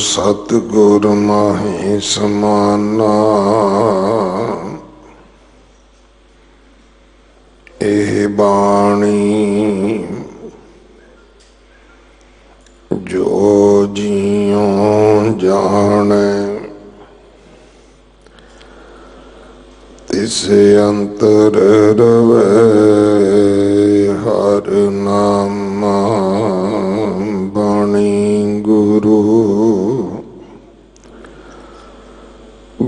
सतगुर माहि समाना। एह बाणी जो जियों जाने, तिस अंतर रवे हर नामा। बाणी गुरु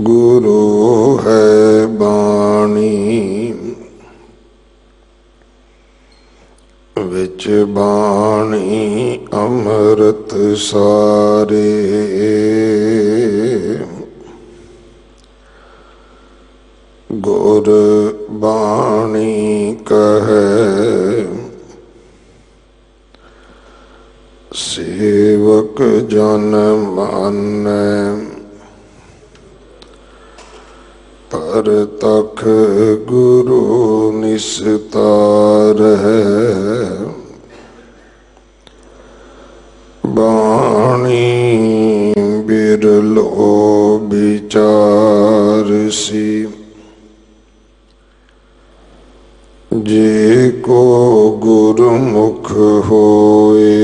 गुरु है बाणी, विच बाणी अमृत सारे। गुर बाणी कहे सेवक जन मानै, परतख गुरु निस्तार है। बाणी बिरलो विचारसी, जे को गुरुमुख होए।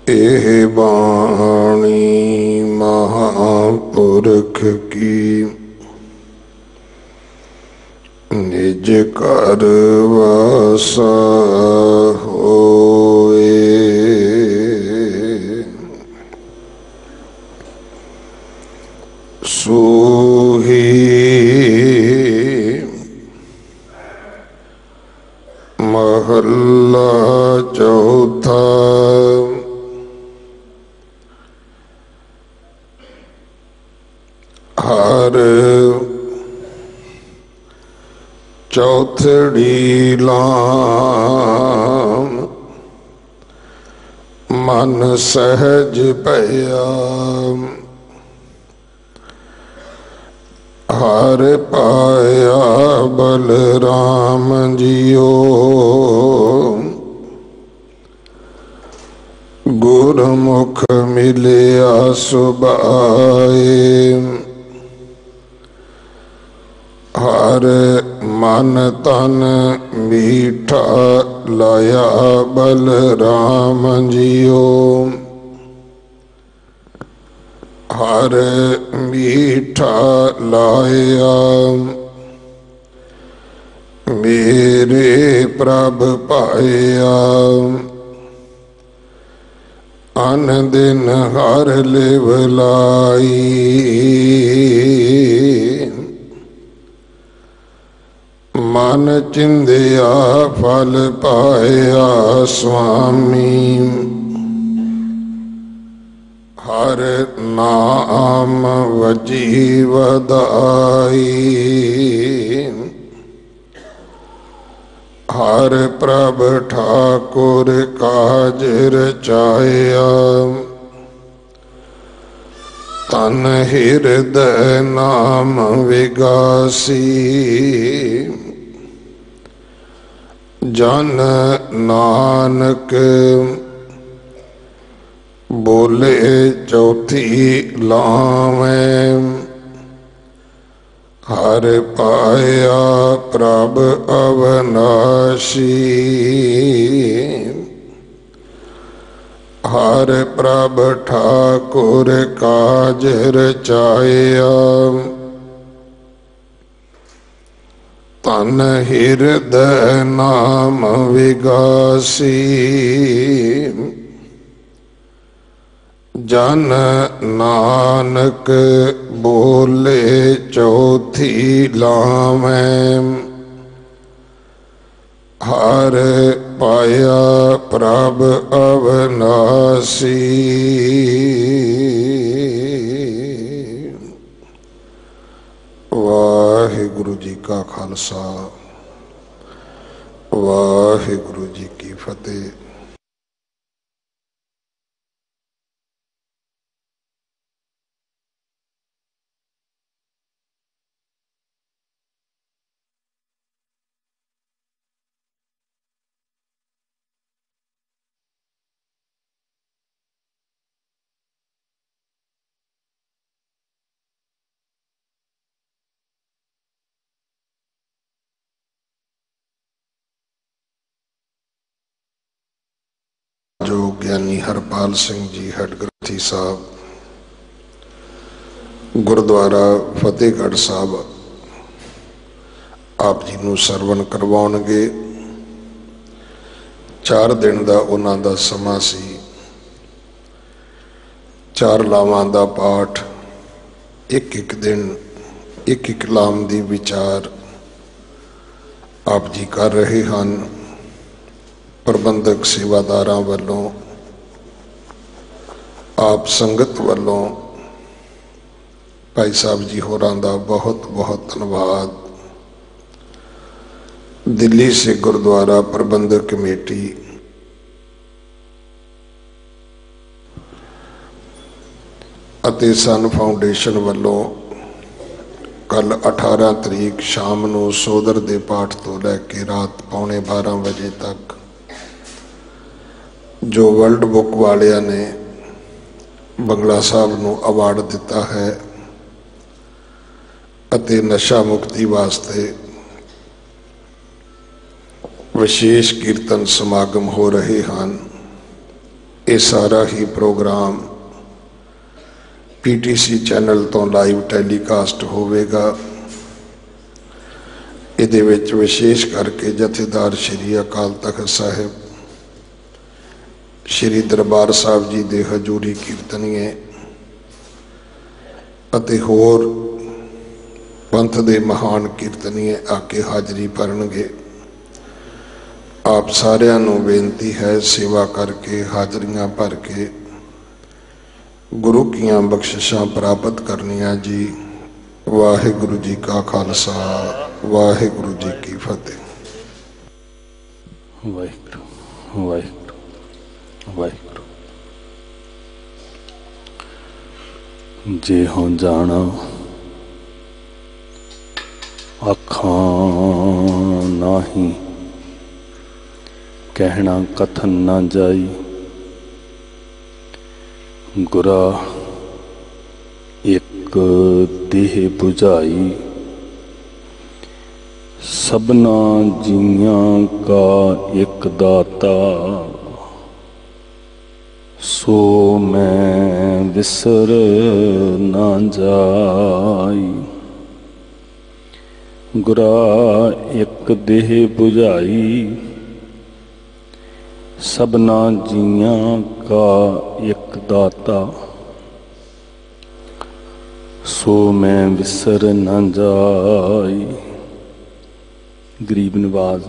एह बाणी महापुरख की, निज कर वासा होए। सूही महला चौथा, हर चौथड़ी लाम, मन सहज पया। हर पाया बलराम जियो, गुरमुख मिलिया सुबाए। हर मन तन मीठा लाया बलराम जियो, हर मीठा लाया। मेरे प्रभ पाया, अन दिन हर लिवलाई। मन चिंदिया फल पाया स्वामी, हर नाम वजी वदाई। हर प्रभ ठाकुर काज रचाया, तन हृदय नाम विगासी। जन नानक बोले चौथी लावें, हर पाया प्रभ अवनाशी। हर प्रभ ठाकुर काज रचाया, तन हृदय नाम विगासी। जन नानक बोले चौथी लावें, हर पाया प्रभ अवनासी। वाहिगुरु जी का खालसा, वाहिगुरु जी की फतेह। जो ज्ञानी हरपाल सिंह जी हेड ग्रंथी साहब गुरुद्वारा फतेहगढ़ साहब आप जी नूं सरवण करवाउणगे। 4 दिन का उन्हां दा समा सी। 4 लावां दा पाठ, एक दिन एक लाम दी विचार आप जी कर रहे हैं। प्रबंधक सेवादारां वालों, आप संगत वालों, भाई साहब जी होरां दा बहुत बहुत धन्यवाद। दिल्ली से गुरुद्वारा प्रबंधक कमेटी, अते सन फाउंडेशन वालों कल 18 तरीक शाम नूं सोदर दे पाठ तो लैके रात 11:15 बजे तक जो वर्ल्ड बुक वालिया ने बंगला साहब नूं अवार्ड दिता है अते नशा मुक्ति वास्ते विशेष कीर्तन समागम हो रहे हैं। ये सारा ही प्रोग्राम PTC चैनल तो लाइव टैलीकास्ट होवेगा। इहदे विच विशेष करके जथेदार श्री अकाल तख्त साहिब, श्री दरबार साहब जी दे हजूरी कीर्तनीए अते होर पंथ दे महान कीर्तनीए आके हाजरी भरनगे। आप सारिਆਂ ਨੂੰ बेनती है सेवा करके हाजरियां भर के गुरु कीयां बख्शिशां प्राप्त करनियां जी। वाहिगुरु जी का खालसा, वाहिगुरु जी की फतेह। वाहिगुरु वाहिगुरु वाहिगुरु। जे हो जाना आखां नाही, कहना कथन ना जाई। गुरा एक देह बुझाई, सबना जियां का एक दाता। सो मैं विसर ना जाई। गुरा एक देह बुझाई, सबना जियां का एक दाता। सो मैं विसर न जाई। गरीब नवाज।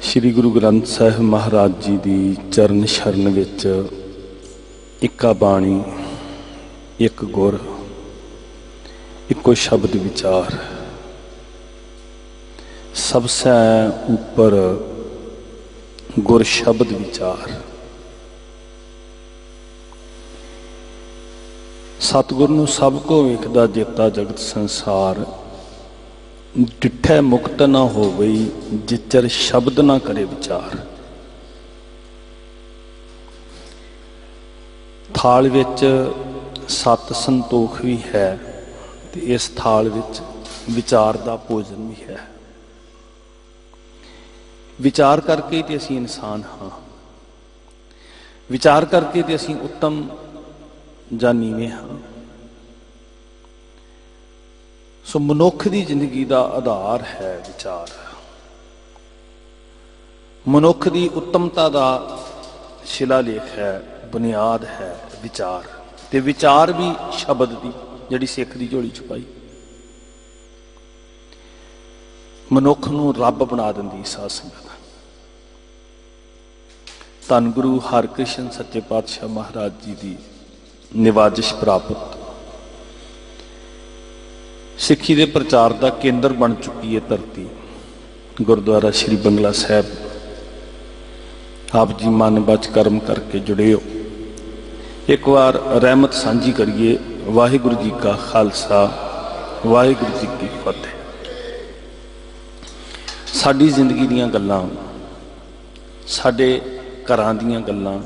श्री गुरु ग्रंथ साहिब महाराज जी की चरण शरण विच इक्का बाणी, एक गुर, इको शब्द विचार, सबसे ऊपर गुर शब्द विचार। सतगुर नूं सब को वेखदा जेता जगत संसार। डिठै मुक्त ना हो गई, जिचर शब्द ना करे विचार। थाल विच सत संतोख भी है, ते इस थाल विच विचार दा भोजन भी है। विचार करके तो असी इंसान हाँ, विचार करके तो असी उत्तम जां नीवें हाँ। सो मनुख की जिंदगी का आधार है विचार। मनुख की उत्तमता का शिलालेख है, बुनियाद है विचार। ते विचार भी शब्द की जिहड़ी सिख की झोली छुपाई मनुख नूं रब बना दिंदी साध संगत। धन गुरु हरकृष्ण सच्चे पातशाह महाराज जी की निवाजिश प्राप्त सिक्खी के प्रचार का केंद्र बन चुकी है धरती गुरुद्वारा श्री बंगला साहब। आप जी मन बच कर्म करके जुड़े हो। एक बार रहमत सांझी करिए। वाहिगुरु जी का खालसा, वाहिगुरु जी की फतेह। साडी जिंदगी दीयां गल्लां, साडे घरां दीयां गल्लां,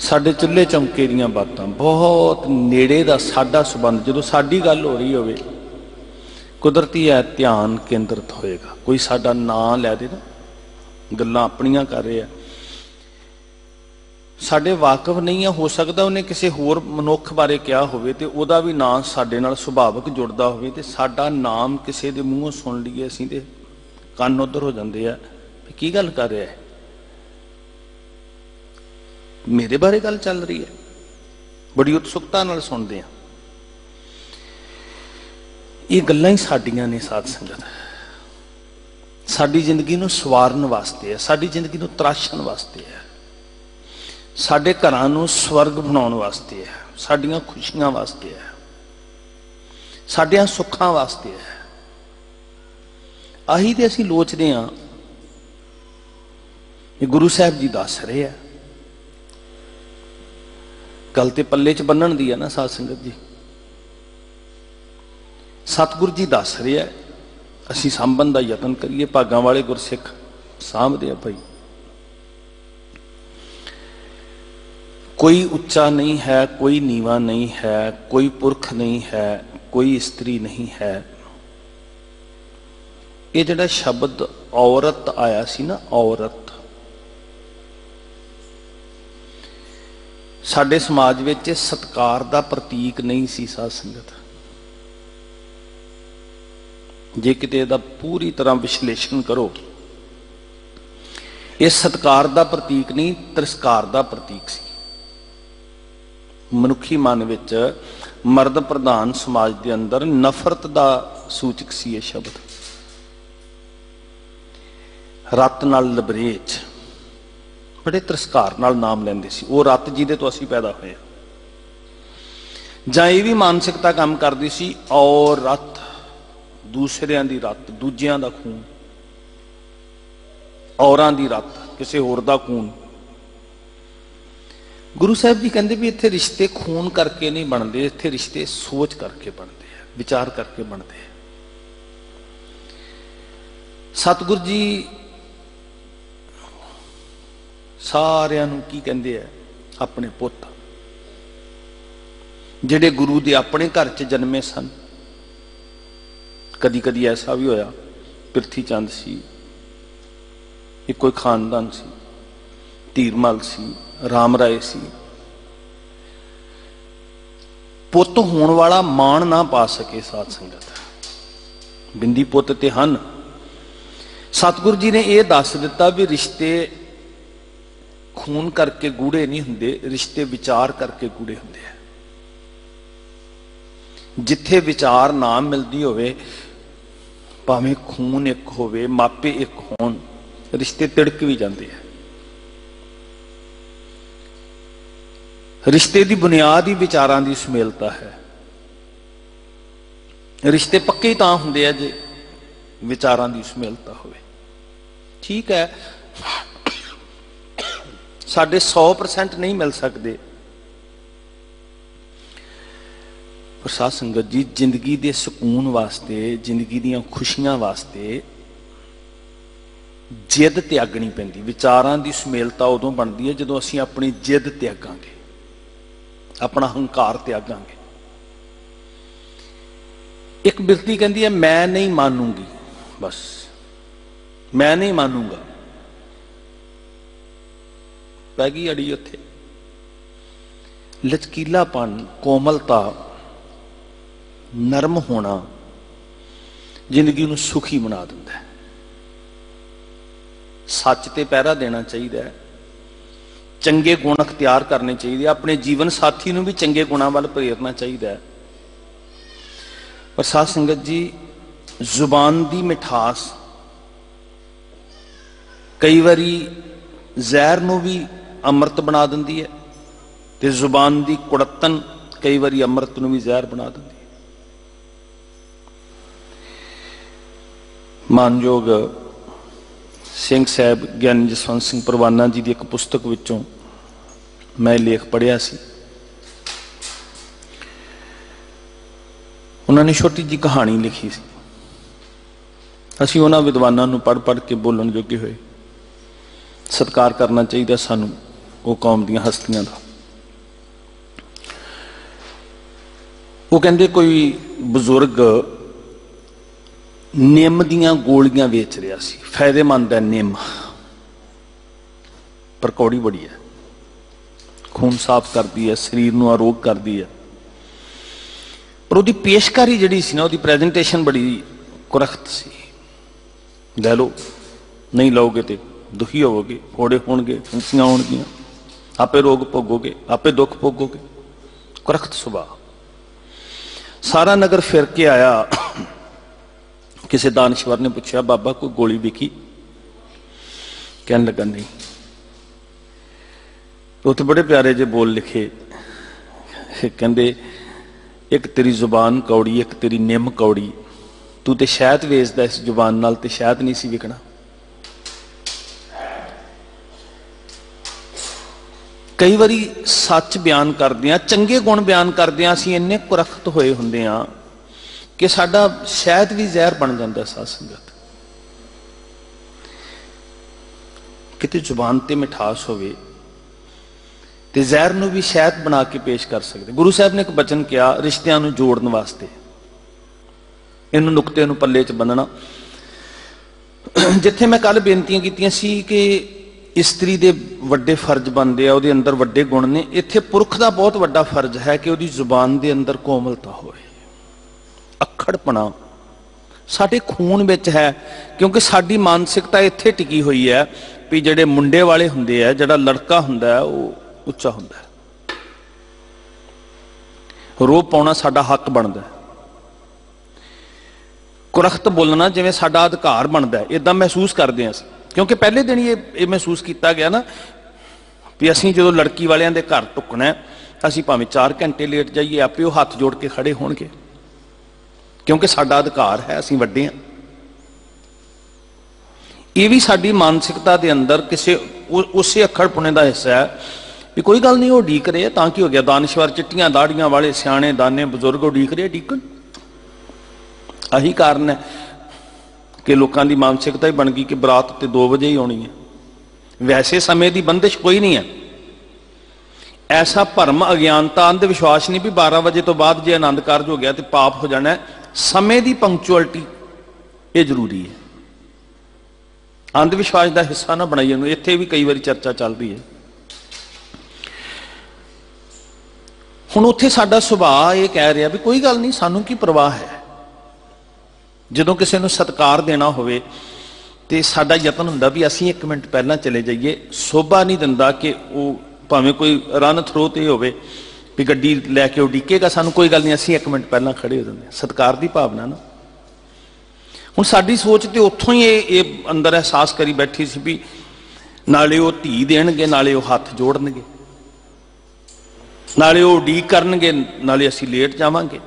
साडे चुल्हे चौंके दीयां बातां, बहुत नेड़े दा साडा संबंध जदों साडी गल हो रही होवे कुदरती है ध्यान केंद्रित होएगा। कोई साडा नां लै दे ना, ਗੱਲਾਂ ਆਪਣੀਆਂ ਕਰ ਰਿਹਾ, ਸਾਡੇ ਵਾਕਫ ਨਹੀਂ ਆ। ਹੋ ਸਕਦਾ ਉਹਨੇ ਕਿਸੇ ਹੋਰ ਮਨੁੱਖ ਬਾਰੇ ਕਿਹਾ ਹੋਵੇ ਤੇ ਉਹਦਾ ਵੀ ਨਾਂ ਸਾਡੇ ਨਾਲ ਸੁਭਾਵਿਕ ਜੁੜਦਾ ਹੋਵੇ, ਤੇ ਸਾਡਾ ਨਾਮ ਕਿਸੇ ਦੇ ਮੂੰਹੋਂ ਸੁਣ ਲਈਏ ਅਸੀਂ ਤੇ ਕੰਨ ਉੱਧਰ ਹੋ ਜਾਂਦੇ ਆ, ਕੀ ਗੱਲ ਕਰ ਰਿਹਾ ਹੈ, ਮੇਰੇ ਬਾਰੇ ਗੱਲ ਚੱਲ ਰਹੀ ਹੈ। ਬੜੀ ਉਤਸੁਕਤਾ ਨਾਲ ਸੁਣਦੇ ਆ। ਇਹ ਗੱਲਾਂ ਹੀ ਸਾਡੀਆਂ ਨੇ ਸਾਧ ਸੰਗਤ, ਸਾਡੀ ਜ਼ਿੰਦਗੀ ਨੂੰ ਸਵਾਰਨ ਵਾਸਤੇ ਹੈ, ਸਾਡੀ ਜ਼ਿੰਦਗੀ ਨੂੰ ਤਰਾਸ਼ਣ ਵਾਸਤੇ ਹੈ, ਸਾਡੇ ਘਰਾਂ ਨੂੰ ਸਵਰਗ ਬਣਾਉਣ ਵਾਸਤੇ ਹੈ, ਸਾਡੀਆਂ ਖੁਸ਼ੀਆਂ ਵਾਸਤੇ ਹੈ, ਸਾਡਿਆਂ ਸੁੱਖਾਂ ਵਾਸਤੇ ਹੈ। ਆਹੀ ਤੇ ਅਸੀਂ ਲੋਚਦੇ ਹਾਂ। ਇਹ ਗੁਰੂ ਸਾਹਿਬ ਜੀ ਦੱਸ ਰਹੇ ਆ। ਗੱਲ ਤੇ ਪੱਲੇ 'ਚ ਬੰਨਣ ਦੀ ਹੈ ਨਾ ਸਾਧ ਸੰਗਤ ਜੀ। ਸਤਿਗੁਰੂ ਜੀ ਦੱਸ ਰਿਹਾ, ਅਸੀਂ ਸਾਂਭਣ ਦਾ ਯਤਨ ਕਰੀਏ। ਭਾਗਾਂ ਵਾਲੇ ਗੁਰਸਿੱਖ ਸਾਂਭਦੇ ਆ ਭਾਈ। ਕੋਈ ਉੱਚਾ ਨਹੀਂ ਹੈ, ਕੋਈ ਨੀਵਾਂ ਨਹੀਂ ਹੈ, ਕੋਈ ਪੁਰਖ ਨਹੀਂ ਹੈ, ਕੋਈ ਇਸਤਰੀ ਨਹੀਂ ਹੈ। ਇਹ ਜਿਹੜਾ ਸ਼ਬਦ ਔਰਤ ਆਇਆ ਸੀ ਨਾ, ਔਰਤ, ਸਾਡੇ ਸਮਾਜ ਵਿੱਚ ਸਤਿਕਾਰ ਦਾ ਪ੍ਰਤੀਕ ਨਹੀਂ ਸੀ ਸਾਧ ਸੰਗਤ। ਜੇ ਕਿਤੇ ਇਹਦਾ ਪੂਰੀ ਤਰ੍ਹਾਂ ਵਿਸ਼ਲੇਸ਼ਣ ਕਰੋ, ਇਹ ਸਤਿਕਾਰ ਦਾ ਪ੍ਰਤੀਕ ਨਹੀਂ, ਤਿਰਸਕਾਰ ਦਾ ਪ੍ਰਤੀਕ ਸੀ। ਮਨੁੱਖੀ ਮਨ ਵਿੱਚ ਮਰਦ ਪ੍ਰਧਾਨ ਸਮਾਜ ਦੇ ਅੰਦਰ ਨਫ਼ਰਤ ਦਾ ਸੂਚਕ ਸੀ ਇਹ ਸ਼ਬਦ। ਰੱਤ ਨਾਲ ਲਬਰੇਜ, ਬੜੇ ਤਿਰਸਕਾਰ ਨਾਲ ਨਾਮ ਲੈਂਦੇ ਸੀ। ਉਹ ਰੱਤ ਜਿਹਦੇ ਤੋਂ ਅਸੀਂ ਪੈਦਾ ਹੋਏ। ਜਾਂ ਇਹ ਵੀ ਮਾਨਸਿਕਤਾ ਕੰਮ ਕਰਦੀ ਸੀ, ਔਰ ਰੱਤ, ਦੂਸਰਿਆਂ ਦੀ ਰੱਤ, ਦੂਜਿਆਂ ਦਾ ਖੂਨ, ਔਰਾਂ ਦੀ ਰੱਤ, ਕਿਸੇ ਹੋਰ ਦਾ ਖੂਨ। ਗੁਰੂ ਸਾਹਿਬ ਜੀ ਕਹਿੰਦੇ ਵੀ ਇੱਥੇ ਰਿਸ਼ਤੇ ਖੂਨ ਕਰਕੇ ਨਹੀਂ ਬਣਦੇ, ਇੱਥੇ ਰਿਸ਼ਤੇ ਸੋਚ ਕਰਕੇ ਬਣਦੇ ਆ, ਵਿਚਾਰ ਕਰਕੇ ਬਣਦੇ ਆ। ਸਤਿਗੁਰੂ ਜੀ ਸਾਰਿਆਂ ਨੂੰ ਕੀ ਕਹਿੰਦੇ ਆ? ਆਪਣੇ ਪੁੱਤ, ਜਿਹੜੇ ਗੁਰੂ ਦੇ ਆਪਣੇ ਘਰ 'ਚ ਜਨਮੇ ਸਨ। ਕਦੀ ਕਦੀ ਐਸਾ ਵੀ ਹੋਇਆ, ਪ੍ਰਿਥੀ ਚੰਦ ਸੀ, ਇੱਕੋ ਹੀ ਖਾਨਦਾਨ ਸੀ, ਧੀਰਮਲ ਸੀ, ਰਾਮ ਰਾਏ ਸੀ। ਪੁੱਤ ਹੋਣ ਵਾਲਾ ਮਾਣ ਨਾ ਪਾ ਸਕੇ ਸਾਧ ਸੰਗਤ। ਬਿੰਦੀ ਪੁੱਤ ਤੇ ਹਨ। ਸਤਿਗੁਰੂ ਜੀ ਨੇ ਇਹ ਦੱਸ ਦਿੱਤਾ ਵੀ ਰਿਸ਼ਤੇ ਖੂਨ ਕਰਕੇ ਗੂੜੇ ਨਹੀਂ ਹੁੰਦੇ, ਰਿਸ਼ਤੇ ਵਿਚਾਰ ਕਰਕੇ ਗੂੜੇ ਹੁੰਦੇ ਆ। ਜਿੱਥੇ ਵਿਚਾਰ ਨਾ ਮਿਲਦੀ ਹੋਵੇ, ਭਾਵੇਂ ਖੂਨ ਇੱਕ ਹੋਵੇ, ਮਾਪੇ ਇੱਕ ਹੋਣ, ਰਿਸ਼ਤੇ ਤਿੜਕ ਵੀ ਜਾਂਦੇ ਆ। ਰਿਸ਼ਤੇ ਦੀ ਬੁਨਿਆਦ ਹੀ ਵਿਚਾਰਾਂ ਦੀ ਸੁਮੇਲਤਾ ਹੈ। ਰਿਸ਼ਤੇ ਪੱਕੇ ਤਾਂ ਹੁੰਦੇ ਆ ਜੇ ਵਿਚਾਰਾਂ ਦੀ ਸੁਮੇਲਤਾ ਹੋਵੇ। ਠੀਕ ਹੈ, ਸਾਡੇ 100% ਨਹੀਂ ਮਿਲ ਸਕਦੇ, ਪਰ ਸਾਧ ਸੰਗਤ ਜੀ ਜ਼ਿੰਦਗੀ ਦੇ ਸਕੂਨ ਵਾਸਤੇ, ਜ਼ਿੰਦਗੀ ਦੀਆਂ ਖੁਸ਼ੀਆਂ ਵਾਸਤੇ ਜਿੱਦ ਤਿਆਗਣੀ ਪੈਂਦੀ। ਵਿਚਾਰਾਂ ਦੀ ਸੁਮੇਲਤਾ ਉਦੋਂ ਬਣਦੀ ਹੈ ਜਦੋਂ ਅਸੀਂ ਆਪਣੀ ਜਿੱਦ ਤਿਆਗਾਂਗੇ, ਆਪਣਾ ਹੰਕਾਰ ਤਿਆਗਾਂਗੇ। ਇੱਕ ਬਿਰਤੀ ਕਹਿੰਦੀ ਹੈ ਮੈਂ ਨਹੀਂ ਮੰਨੂਗੀ, ਬਸ ਮੈਂ ਨਹੀਂ ਮੰਨੂਗਾ, ਪੈ ਗਈ ਅੜੀ ਉੱਥੇ। ਲਚਕੀਲਾਪਨ, ਕੋਮਲਤਾ, ਨਰਮ ਹੋਣਾ ਜ਼ਿੰਦਗੀ ਨੂੰ ਸੁਖੀ ਬਣਾ ਦਿੰਦਾ ਹੈ। ਸੱਚ ਤੇ ਪਹਿਰਾ ਦੇਣਾ ਚਾਹੀਦਾ ਹੈ, ਚੰਗੇ ਗੁਣ ਅਖਤਿਆਰ ਕਰਨੇ ਚਾਹੀਦੇ, ਆਪਣੇ ਜੀਵਨ ਸਾਥੀ ਨੂੰ ਵੀ ਚੰਗੇ ਗੁਣਾਂ ਵੱਲ ਪ੍ਰੇਰਨਾ ਚਾਹੀਦਾ ਹੈ। ਪਰ ਸਾਧ ਸੰਗਤ ਜੀ, ਜ਼ੁਬਾਨ ਦੀ ਮਿਠਾਸ ਕਈ ਵਾਰੀ ਜ਼ਹਿਰ ਨੂੰ ਵੀ ਅੰਮ੍ਰਿਤ ਬਣਾ ਦਿੰਦੀ ਹੈ, ਤੇ ਜ਼ੁਬਾਨ ਦੀ ਕੁੜੱਤਨ ਕਈ ਵਾਰੀ ਅੰਮ੍ਰਿਤ ਨੂੰ ਵੀ ਜ਼ਹਿਰ ਬਣਾ ਦਿੰਦੀ ਹੈ। ਮਾਨਯੋਗ ਸਿੰਘ ਸਾਹਿਬ ਗਿਆਨੀ ਜਸਵੰਤ ਸਿੰਘ ਪਰਵਾਨਾ ਜੀ ਦੀ ਇੱਕ ਪੁਸਤਕ ਵਿੱਚੋਂ ਮੈਂ ਲੇਖ ਪੜ੍ਹਿਆ ਸੀ। ਉਹਨਾਂ ਨੇ ਛੋਟੀ ਜਿਹੀ ਕਹਾਣੀ ਲਿਖੀ ਸੀ। ਅਸੀਂ ਉਹਨਾਂ ਵਿਦਵਾਨਾਂ ਨੂੰ ਪੜ੍ਹ ਪੜ੍ਹ ਕੇ ਬੋਲਣ ਜੋਗੇ ਹੋਏ। ਸਤਿਕਾਰ ਕਰਨਾ ਚਾਹੀਦਾ ਸਾਨੂੰ ਉਹ ਕੌਮ ਦੀਆਂ ਹਸਤੀਆਂ ਦਾ। ਉਹ ਕਹਿੰਦੇ ਕੋਈ ਬਜ਼ੁਰਗ ਨਿੰਮ ਦੀਆਂ ਗੋਲੀਆਂ ਵੇਚ ਰਿਹਾ ਸੀ। ਫਾਇਦੇਮੰਦ ਹੈ ਨਿੰਮ, पर कौड़ी बड़ी है, खून साफ करती है, शरीर नूं आरोग करती है। पर उसकी पेशकारी जिहड़ी सी ना, उसकी प्रेजेंटेशन बड़ी कुरख्त सी। लै लो, नहीं लोगे तो दुखी होवोगे, फोड़े होणगे, फुंसियां होणगियां, आपे रोग भोगोगे, आपे दुख भोगोगे। कुरख्त सुभाव। सारा नगर फिर के आया। किसी दानश्वर ने पूछा, बाबा कोई गोली विकी? कहने लगा नहीं। उत्थे बड़े प्यारे जे बोल लिखे, कहंदे एक तेरी जुबान कौड़ी, एक तेरी निम कौड़ी, तू तो शहद वेचदा इस जुबान नाल, ते शहद नहीं सी विकना। कई बारी सच बयान करदे, चंगे गुण बयान करदे, असीं इन्ने कुरख्त होए हुंदे आ कि साडा शहद भी जहर बन जाता। साध संगत, किते जुबान ते मिठास होवे ते जहर नूं भी शहद बना के पेश कर सकते। गुरु साहब ने एक बचन किया रिश्तियां नूं जोड़न वास्ते, इन्हूं नुकते नूं पल्ले च बन्नना। जिथे मैं कल बेनतियां कीतियां सी कि इस्त्री दे वड्डे फर्ज बनते आ, उहदे अंदर वड्डे गुण ने, इत्थे पुरख दा बहुत वड्डा फर्ज है कि उहदी जुबान दे अंदर कोमलता होए, अखड़पना साडे खून विच है। क्योंकि साडी मानसिकता इत्थे टिकी हुई है भी जिहड़े मुंडे वाले हुंदे आ, जिहड़ा लड़का हुंदा है वो उच्चा हुंदा है, रोब पाउणा साडा हक बनदा है, कुरख्त बोलना जिवें साडा अधिकार बनदा है, इदां महसूस करदे आ। क्योंकि पहले दिन ये महसूस किया गया ना भी असीं जो लड़की वालियां दे घर ढुकना है, असीं भावें 4 घंटे लेट जाइए, आपे वो हाथ जोड़ के खड़े होणगे, क्योंकि साडा अधिकार है, असीं वड्डे हां। ये भी साडी मानसिकता दे अंदर किसी उसे अखड़पुणे का हिस्सा है भी कोई गल नहीं, वो उडीक रहे तां की हो गया। दानश्वर चिट्टियां दाड़ियां वाले सियाणे दाने बजुर्ग उडीक रहे, डीकन। यही कारण है कि लोगों की मानसिकता ही बन गई कि बरात तो 2 बजे ही आनी है। वैसे समय की बंदिश कोई नहीं है। ऐसा भरम अज्ञानता अंधविश्वास नहीं भी 12 बजे तो बाद जे आनंद कारज हो गया तो पाप हो जाना है। समय की पंक्चुअलिटी ये जरूरी है, अंधविश्वास का हिस्सा ना बनाइए। इत्थे भी कई बार चर्चा चल रही है। हुण उत्थे साडा सुभाव ये कह रहा भी कोई गल नहीं, सानू की परवाह है। जदों किसी नूं सत्कार देना होवे ते साडा यतन हुंदा भी असीं 1 मिनट पहलां चले जाइए। शोभा नहीं दिंदा कि वो भावें कोई रन थ्रो ते होवे भी गड्डी लैके उडीकेगा सानू, कोई गल नहीं, असीं 1 मिनट पहलां खड़े हो जांदे। सत्कार की भावना ना। हुण साडी सोच ते उत्थों ही ये अंदर एहसास करी बैठी सी भी नाले वो धी देणगे, नाले वो हाथ जोड़नगे, नाले वो उडीक करनगे, नाले असीं लेट जावांगे।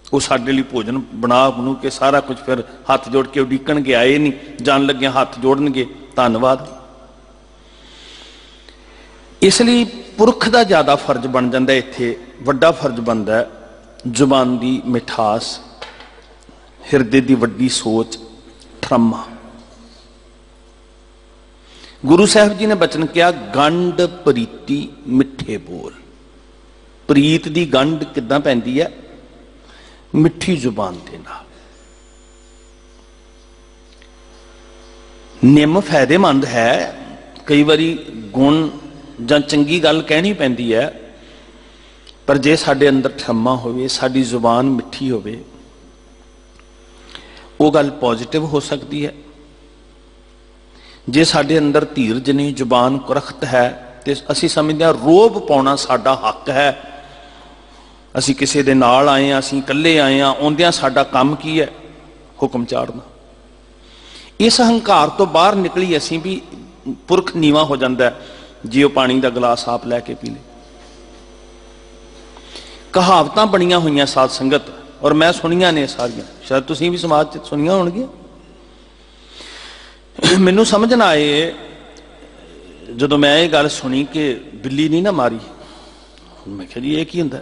वो साडे लई भोजन बना बनू के सारा कुछ फिर हाथ जोड़ के उडीकणगे, आए नहीं, जान लगे हाथ जोड़नगे, धन्नवाद। इसलिए पुरख का ज्यादा फर्ज बन जाता है। इत्थे वड्डा फर्ज बनता है जुबान की मिठास, हिरदे की वड्डी सोच, ठरम्मा। गुरु साहब जी ने बचन किया, गंढ प्रीति मिठे बोल। प्रीत की गंढ किदां पैंदी है? मिठी जुबान के नाल। निम फायदेमंद है, कई बारी गुण जां चंगी गल कहनी पैंदी है, पर जे साडे अंदर ठरम्मा होवे, साडी जुबान मिठी होवे, वो गल पॉजिटिव हो सकती है। जे साडे अंदर धीरज नहीं, जुबान कुरख्त है, तो असीं समझदे हां रोब पाउणा साडा हक है। असीं किसी दे नाल आए हैं, असीं इकल्ले आए हैं, आउंदियां साडा काम की है? हुक्म चाड़ना। इस अहंकार तो बाहर निकली असीं भी पुरख नीवा हो जाता है जे वह पानी का गिलास आप लैके पी ले। कहावतां बणियां होईयां साध संगत, और मैं सुनिया ने सारियां, शायद तुसीं भी समाज च सुनिया होणगियां। मैनूं समझ ना आए जदों मैं ये गल सुनी कि बिल्ली नहीं ना मारी। मैं कहा जी ये की हुंदा?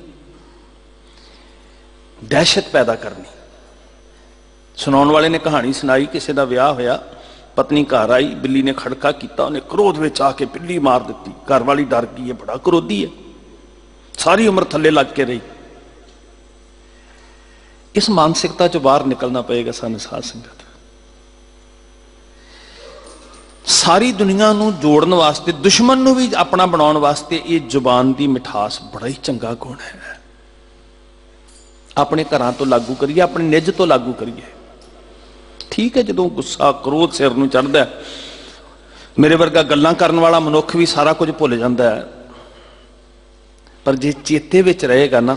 दहशत पैदा करनी। सुनाउण वाले ने कहानी सुनाई, किसी का विआह होया, पत्नी घर आई, बिल्ली ने खड़का किया, उन्हें क्रोध में आके बिल्ली मार दी। घर वाली डर गई है, बड़ा क्रोधी है, सारी उम्र थले लग के रही। इस मानसिकता चो बाहर निकलना पड़ेगा सानू साध संगत। सारी दुनिया नूं जोड़न वास्ते, दुश्मन नूं भी अपना बनाउण वास्ते ये जुबान की मिठास बड़ा ही चंगा गुण है। अपने घरां तो लागू करिए, अपने निज तो लागू करिए। ठीक है, जो गुस्सा क्रोध सिर नूं चढ़दा है, मेरे वर्गा गल्लां करन वाला मनुख भी सारा कुछ भुल जाता है, पर जे चेते विच रहेगा ना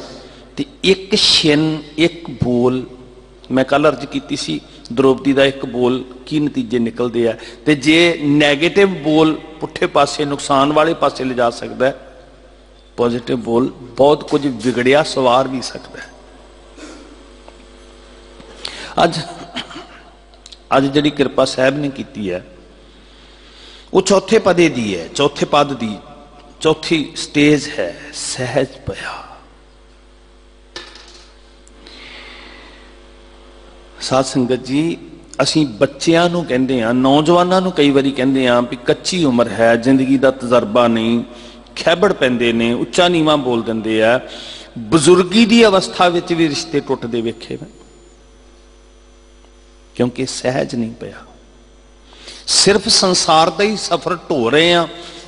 तो एक छिन एक बोल, मैं कल अर्ज की सी द्रौपदी का एक बोल की नतीजे निकलते हैं, तो जे नैगेटिव बोल पुठे पासे नुकसान वाले पासे ले जा सकता है, पॉजिटिव बोल बहुत कुछ बिगड़िया सवार भी सकता है। अज अज जिहड़ी किरपा साहब ने की है वो चौथे पदे दी है, चौथे पद की चौथी स्टेज है, सहज पया। साध संगत जी, असी बच्चों नूं कहंदे हां, नौजवानों नूं कई बारी कहंदे हां भी कच्ची उम्र है, जिंदगी का तजर्बा नहीं, खैबड़ पैंदे ने, उच्चा नीवा बोल दिंदे आ। बजुर्गी की अवस्था विच भी रिश्ते टुटदे वेखे मैं, क्योंकि सहज नहीं पिया। सिर्फ संसार का ही सफर ढो रहे हैं,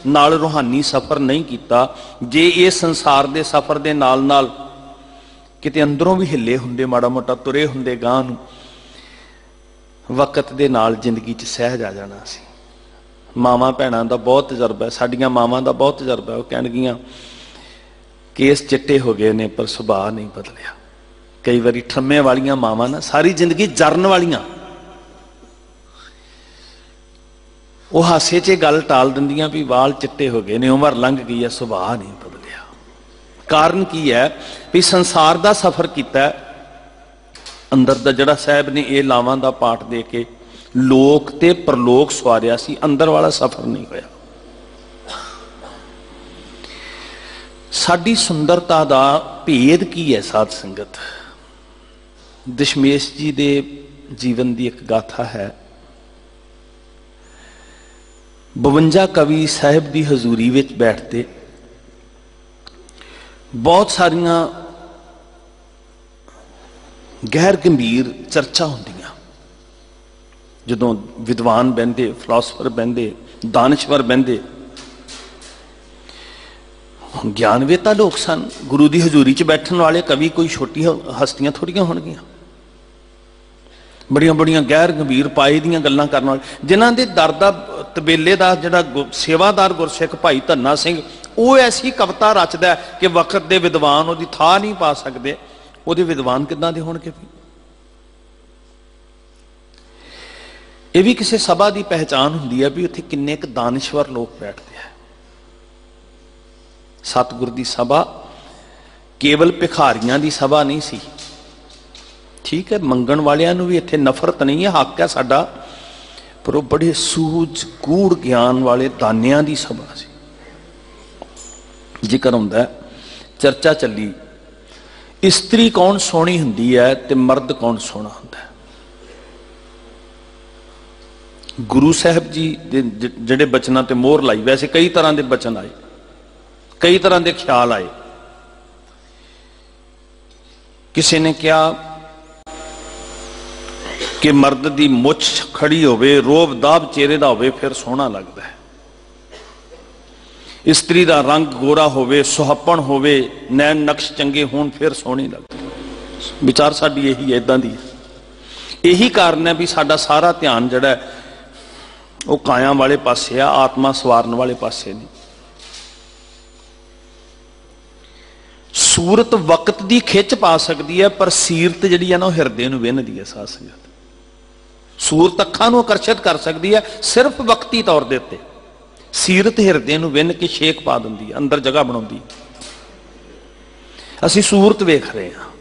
नाल रूहानी सफर नहीं किया। जे ये संसार के सफर के नाल नाल किते अंदरों भी हिले हुंदे, माड़ा मोटा तुरे हुंदे गांह नूं, वक्त दे नाल जिंदगी च सहज आ जाना सी। मावां भैणां दा बहुत तजर्बा है, साडियां मावां दा बहुत तजर्बा है। वो कहणगियां केस चिट्टे हो गए ने पर सुभाਅ नहीं बदलिया। कई बारी ठम्मे वालियां मावां ना सारी जिंदगी जरन वालियां, वो हासे च गल टाल दिंदियां भी वाल चिट्टे हो गए ने, उम्र लंघ गई है, सुभाਅ नहीं बदलिया। कारण की है भी संसार का सफर किया अंदर दा, जिहड़ा साहब ने ये लावां दा पाठ दे के लोक ते परलोक सवारिया सी, अंदर वाला सफर नहीं होया। साडी सुंदरता दा भेद की है साध संगत? दशमेश जी दे जीवन की एक गाथा है। 52 कवि साहिब की हजूरी विच बैठते बहुत सारियां गैर गंभीर चर्चा होंदियां। जदों विद्वान बहंदे, फिलोसफर बहंदे, दानश्वर बहंदे, ज्ञानवेता लोग सन, गुरु की हजूरी च बैठन वाले कवि कोई छोटी हस्तियां थोड़ियां होणगियां। बड़ियां बड़ियां गैर गंभीर पाए दियां गल्लां करन वाले, जिन्हां दे दर दा तबेले का जिहड़ा सेवादार गुरसिख भाई धन्ना सिंह, वो ऐसी कविता रचदा है कि वक्त के विद्वान उसकी थाह नहीं पा सकते। ਉਹਦੇ विद्वान किदां दे होणगे? ये भी किसी सभा की पहचान हुंदी है भी उत्थे किन्ने क दानश्वर लोग बैठते हैं। सतगुर की सभा केवल भिखारियां की सभा नहीं सी। ठीक है, मंगण वालियां नूं भी इत्थे नफरत नहीं है, हक है साडा, पर वो बड़े सूझ गूढ़ ज्ञान वाले दानियां की सभा सी। जिक्र हुंदा है, चर्चा चली, इस्त्री कौन सोहनी हुंदी है ते मर्द कौन सोहना हुंदा है। गुरु साहब जी दे जिहड़े बचनां ते मोहर लाई, वैसे कई तरह के बचन आए, कई तरह के ख्याल आए। किसी ने कहा कि मर्द की मुछ खड़ी होवे, रोब दाब चेहरे का होवे, फिर सोहना लगता है। इस्त्री का रंग गोरा होवे, सुहप्पण होवे, नैन नक्श चंगे होण, फिर सोहनी लगती। विचार साडी यही है, इदां दी है। यही कारण है भी साडा सारा ध्यान जिहड़ा है वो काया वाले पासे आ, आत्मा सवारन वाले पासे नहीं। सूरत वक्त की खिच पा सकती है, पर सीरत जिहड़ी है ना हिरदे नूं विन्हदी है। साध संगत, सूरत अखां नूं आकर्षित कर सकती है सिर्फ वक्ती तौर दे उत्ते, सीरत हिरदे नूं विन्ह के छेक पा दिंदी है, अंदर जगह बनाउंदी। असीं सूरत वेख रहे हैं।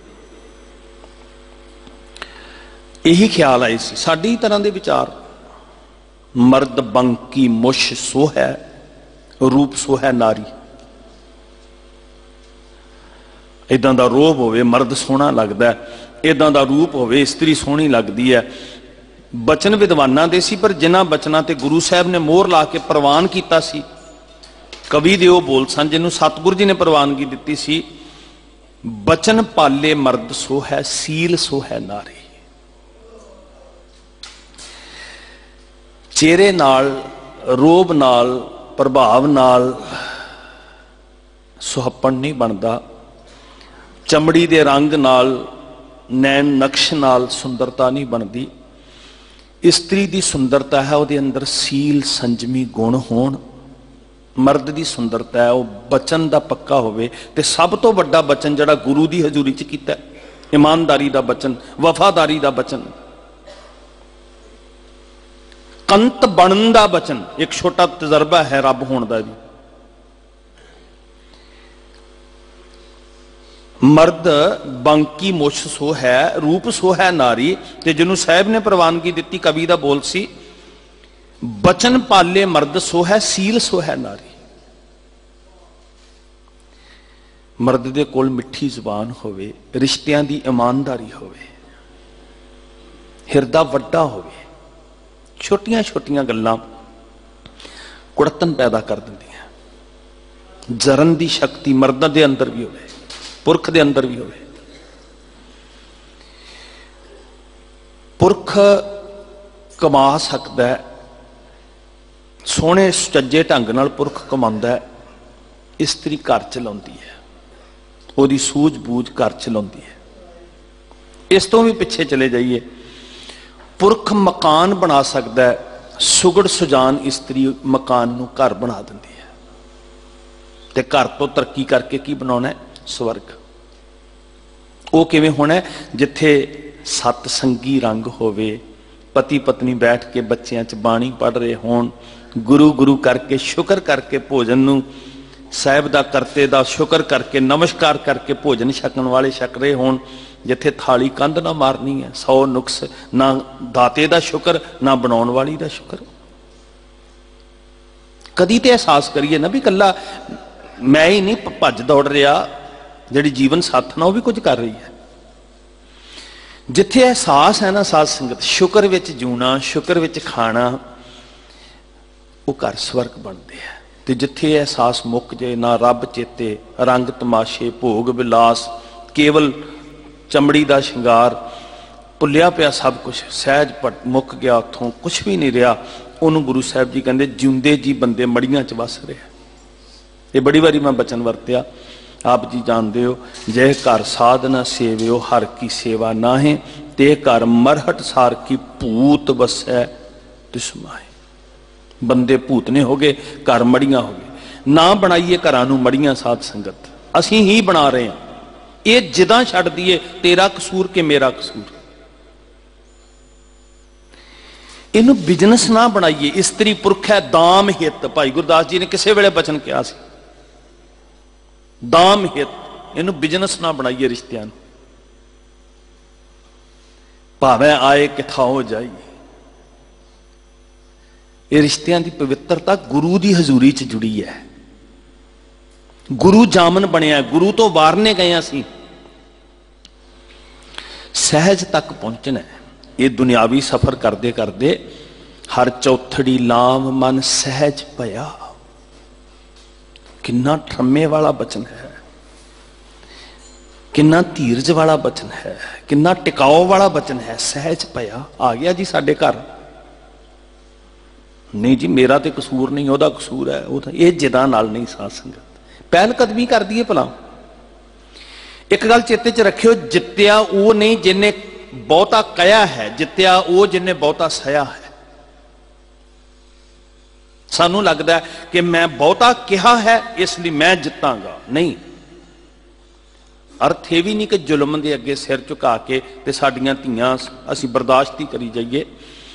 यही ख्याल आए सी, साडी तरह के विचार। मर्द बंकी मुश सो है, रूप सो है नारी। इदां दा रोब होवे, मर्द सोहना लगदा है। इदां दा रूप होवे, इस्त्री सोहनी लगदी है। बचन विद्वानां दे सी, पर जिन्हां बचनां ते गुरु साहब ने मोहर ला के प्रवान कीता सी, कवि दे वो बोल सन जिन्हों सतगुरु जी ने प्रवानगी दिती सी, बचन पाले मर्द सो है, सील सो है नारी। चेहरे नाल ਰੋਬ ਨਾਲ, ਪ੍ਰਭਾਵ ਨਾਲ ਸੁਹੱਪਣ ਨਹੀਂ ਬਣਦਾ। ਚਮੜੀ ਦੇ ਰੰਗ ਨਾਲ, ਨੈਣ ਨਕਸ਼ ਨਾਲ ਸੁੰਦਰਤਾ ਨਹੀਂ ਬਣਦੀ। ਇਸਤਰੀ ਦੀ ਸੁੰਦਰਤਾ ਹੈ ਉਹਦੇ ਅੰਦਰ ਸੀਲ ਸੰਜਮੀ ਗੁਣ ਹੋਣ। ਮਰਦ ਦੀ ਸੁੰਦਰਤਾ ਹੈ ਉਹ ਬਚਨ ਦਾ ਪੱਕਾ ਹੋਵੇ, ਤੇ ਸਭ ਤੋਂ ਵੱਡਾ ਬਚਨ ਜਿਹੜਾ ਗੁਰੂ ਦੀ ਹਜ਼ੂਰੀ 'ਚ ਕੀਤਾ, ਇਮਾਨਦਾਰੀ ਦਾ ਬਚਨ, ਵਫਾਦਾਰੀ ਦਾ ਬਚਨ, ਕੰਤ ਬਣਨ ਦਾ ਬਚਨ। ਇੱਕ ਛੋਟਾ ਤਜਰਬਾ ਹੈ ਰੱਬ ਹੋਣ ਦਾ ਜੀ। ਮਰਦ ਬਾਂਕੀ ਮੁਛ ਸੋ ਹੈ, ਰੂਪ ਸੋ ਹੈ ਨਾਰੀ। ਤੇ ਜਿਹਨੂੰ ਸਾਹਿਬ ਨੇ ਪ੍ਰਵਾਨਗੀ ਦਿੱਤੀ, ਕਵੀ ਦਾ ਬੋਲ ਸੀ, ਬਚਨ ਪਾਲੇ ਮਰਦ ਸੋ ਹੈ, ਸੀਲ ਸੋ ਹੈ ਨਾਰੀ। ਮਰਦ ਦੇ ਕੋਲ ਮਿੱਠੀ ਜ਼ੁਬਾਨ ਹੋਵੇ, ਰਿਸ਼ਤਿਆਂ ਦੀ ਇਮਾਨਦਾਰੀ ਹੋਵੇ, ਹਿਰਦਾ ਵੱਡਾ ਹੋਵੇ। ਛੋਟੀਆਂ ਛੋਟੀਆਂ ਗੱਲਾਂ ਕੁੜਤਨ ਪੈਦਾ ਕਰ ਦਿੰਦੀਆਂ। ਜਰਨ ਦੀ ਸ਼ਕਤੀ ਮਰਦਾਂ ਦੇ ਅੰਦਰ ਵੀ ਹੋਵੇ, ਪੁਰਖ ਦੇ ਅੰਦਰ ਵੀ ਹੋਵੇ। ਪੁਰਖ ਕਮਾ ਸਕਦਾ ਹੈ, ਸੋਹਣੇ ਸੁਚੱਜੇ ਢੰਗ ਨਾਲ ਪੁਰਖ ਕਮਾਉਂਦਾ ਹੈ। ਇਸਤਰੀ ਘਰ ਚਲਾਉਂਦੀ ਹੈ, ਉਹਦੀ ਸੂਝ-ਬੂਝ ਘਰ ਚਲਾਉਂਦੀ ਹੈ। ਇਸ ਤੋਂ ਵੀ ਪਿੱਛੇ ਚਲੇ ਜਾਈਏ, ਪੁਰਖ ਮਕਾਨ ਬਣਾ ਸਕਦਾ ਹੈ, ਸੁਗੜ ਸੁਜਾਨ ਇਸਤਰੀ ਮਕਾਨ ਨੂੰ ਘਰ ਬਣਾ ਦਿੰਦੀ ਹੈ। ਤੇ ਘਰ ਤੋਂ ਤਰੱਕੀ ਕਰਕੇ ਕੀ ਬਣਾਉਣਾ ਹੈ? ਸਵਰਗ। ਉਹ ਕਿਵੇਂ ਹੋਣਾ? ਜਿੱਥੇ ਸਤ ਸੰਗੀ ਰੰਗ ਹੋਵੇ, ਪਤੀ ਪਤਨੀ ਬੈਠ ਕੇ ਬੱਚਿਆਂ 'ਚ ਬਾਣੀ ਪੜ੍ਹ ਰਹੇ ਹੋਣ, ਗੁਰੂ ਗੁਰੂ ਕਰਕੇ ਸ਼ੁਕਰ ਕਰਕੇ ਭੋਜਨ ਨੂੰ ਸਾਹਿਬ ਦਾ ਕਰਤੇ ਦਾ ਸ਼ੁਕਰ ਕਰਕੇ ਨਮਸਕਾਰ ਕਰਕੇ ਭੋਜਨ ਛਕਣ ਵਾਲੇ ਛਕ ਰਹੇ ਹੋਣ। ਜਿੱਥੇ ਥਾਲੀ ਕੰਧ ਨਾ ਮਾਰਨੀ ਹੈ, 100 ਨੁਕਸ, ਨਾ ਦਾਤੇ ਦਾ ਸ਼ੁਕਰ, ਨਾ ਬਣਾਉਣ ਵਾਲੀ ਦਾ ਸ਼ੁਕਰ। ਕਦੀ ਤੇ ਅਹਿਸਾਸ ਕਰੀਏ ਨਾ ਵੀ ਇਕੱਲਾ ਮੈਂ ਹੀ ਨਹੀਂ ਭੱਜ ਦੌੜ ਰਿਹਾ, ਜਿਹੜੀ ਜੀਵਨ ਸਾਥ ਨਾਲ ਉਹ ਵੀ ਕੁਝ ਕਰ ਰਹੀ ਹੈ। ਜਿੱਥੇ ਅਹਿਸਾਸ ਹੈ ਨਾ ਸਾਧ ਸੰਗਤ, ਸ਼ੁਕਰ ਵਿੱਚ ਜੂਣਾ, ਸ਼ੁਕਰ ਵਿੱਚ ਖਾਣਾ, ਉਹ ਘਰ ਸਵਰਗ ਬਣਦੇ ਆ। ਤੇ ਜਿੱਥੇ ਅਹਿਸਾਸ ਮੁੱਕ ਜੇ, ਨਾ ਰੱਬ ਚੇਤੇ, ਰੰਗ ਤਮਾਸ਼ੇ, ਭੋਗ ਵਿਲਾਸ, ਕੇਵਲ ਚਮੜੀ ਦਾ ਸ਼ਿੰਗਾਰ, ਭੁੱਲਿਆ ਪਿਆ ਸਭ ਕੁਝ, ਸਹਿਜ ਮੁੱਕ ਗਿਆ, ਉੱਥੋਂ ਕੁਝ ਵੀ ਨਹੀਂ ਰਿਹਾ। ਉਹਨੂੰ ਗੁਰੂ ਸਾਹਿਬ ਜੀ ਕਹਿੰਦੇ ਜਿਉਂਦੇ ਜੀ ਬੰਦੇ ਮੜੀਆਂ 'ਚ ਵਸ ਰਿਹਾ। ਇਹ ਬੜੀ ਵਾਰੀ ਮੈਂ ਬਚਨ ਵਰਤਿਆ, ਆਪ ਜੀ ਜਾਣਦੇ ਹੋ। ਜੇ ਘਰ ਸਾਧਨਾ ਸੇਵਿਓ ਹਰ ਕੀ ਸੇਵਾ ਨਾਹੇ, ਤੇ ਘਰ ਮਰਹਟ ਸਾਰ ਕੀ ਭੂਤ ਵਸੈ ਤਿਸਮਾਏ। ਬੰਦੇ ਭੂਤ ਨੇ ਹੋ ਗਏ, ਘਰ ਮੜੀਆਂ ਹੋ ਗਏ। ਨਾ ਬਣਾਈਏ ਘਰਾਂ ਨੂੰ ਮੜੀਆਂ ਸਾਧ ਸੰਗਤ, ਅਸੀਂ ਹੀ ਬਣਾ ਰਹੇ ਹਾਂ। ਇਹ ਜਿੱਦਾਂ ਛੱਡ ਦਈਏ, ਤੇਰਾ ਕਸੂਰ ਕਿ ਮੇਰਾ ਕਸੂਰ। ਇਹਨੂੰ ਬਿਜ਼ਨਸ ਨਾ ਬਣਾਈਏ। ਇਸਤਰੀ ਪੁਰਖ ਹੈ ਦਾਮ ਹਿੱਤ। ਭਾਈ ਗੁਰਦਾਸ ਜੀ ਨੇ ਕਿਸੇ ਵੇਲੇ ਬਚਨ ਕਿਹਾ ਸੀ, ਦਾਮ ਹਿੱਤ। ਇਹਨੂੰ ਬਿਜ਼ਨਸ ਨਾ ਬਣਾਈਏ ਰਿਸ਼ਤਿਆਂ ਨੂੰ। ਭਾਵੇਂ ਆਏ ਕਿਥਾਓ ਜਾਈਏ। ਇਹ ਰਿਸ਼ਤਿਆਂ ਦੀ ਪਵਿੱਤਰਤਾ ਗੁਰੂ ਦੀ ਹਜ਼ੂਰੀ 'ਚ ਜੁੜੀ ਹੈ। ਗੁਰੂ ਜਾਮਨ ਬਣਿਆ, ਗੁਰੂ ਤੋਂ ਵਾਰਨੇ ਗਏ ਅਸੀਂ। ਸਹਿਜ ਤੱਕ ਪਹੁੰਚਣਾ। ਇਹ ਦੁਨਿਆਵੀ ਸਫ਼ਰ ਕਰਦੇ ਕਰਦੇ ਹਰ ਚੌਥੜੀ ਲਾਮ ਮਨ ਸਹਿਜ ਭਇਆ। ਕਿੰਨਾ ਠਰਮੇ ਵਾਲਾ ਬਚਨ ਹੈ, ਕਿੰਨਾ ਧੀਰਜ ਵਾਲਾ ਬਚਨ ਹੈ, ਕਿੰਨਾ ਟਿਕਾਓ ਵਾਲਾ ਬਚਨ ਹੈ। ਸਹਿਜ ਭਇਆ ਆ ਗਿਆ ਜੀ ਸਾਡੇ ਘਰ। ਨਹੀਂ ਜੀ ਮੇਰਾ ਤੇ ਕਸੂਰ ਨਹੀਂ, ਉਹਦਾ ਕਸੂਰ ਹੈ। ਉਹ ਤਾਂ ਇਹ ਜਿੱਦਾਂ ਨਾਲ ਨਹੀਂ ਸਾਧ ਸੰਗਤ, ਪਹਿਲ ਕਦਮੀ ਕਰ ਦਈਏ ਭਲਾ। ਇੱਕ ਗੱਲ ਚੇਤੇ 'ਚ ਰੱਖਿਓ, ਜਿੱਤਿਆ ਉਹ ਨਹੀਂ ਜਿਹਨੇ ਬਹੁਤਾ ਕਹਿਆ ਹੈ, ਜਿੱਤਿਆ ਉਹ ਜਿਹਨੇ ਬਹੁਤਾ ਸਹਿਆ ਹੈ। ਸਾਨੂੰ ਲੱਗਦਾ ਕਿ ਮੈਂ ਬਹੁਤਾ ਕਿਹਾ ਹੈ ਇਸ ਲਈ ਮੈਂ ਜਿੱਤਾਂਗਾ। ਨਹੀਂ, ਅਰਥ ਇਹ ਵੀ ਨਹੀਂ ਕਿ ਜ਼ੁਲਮ ਦੇ ਅੱਗੇ ਸਿਰ ਝੁਕਾ ਕੇ ਤੇ ਸਾਡੀਆਂ ਧੀਆਂ ਅਸੀਂ ਬਰਦਾਸ਼ਤ ਹੀ ਕਰੀ ਜਾਈਏ।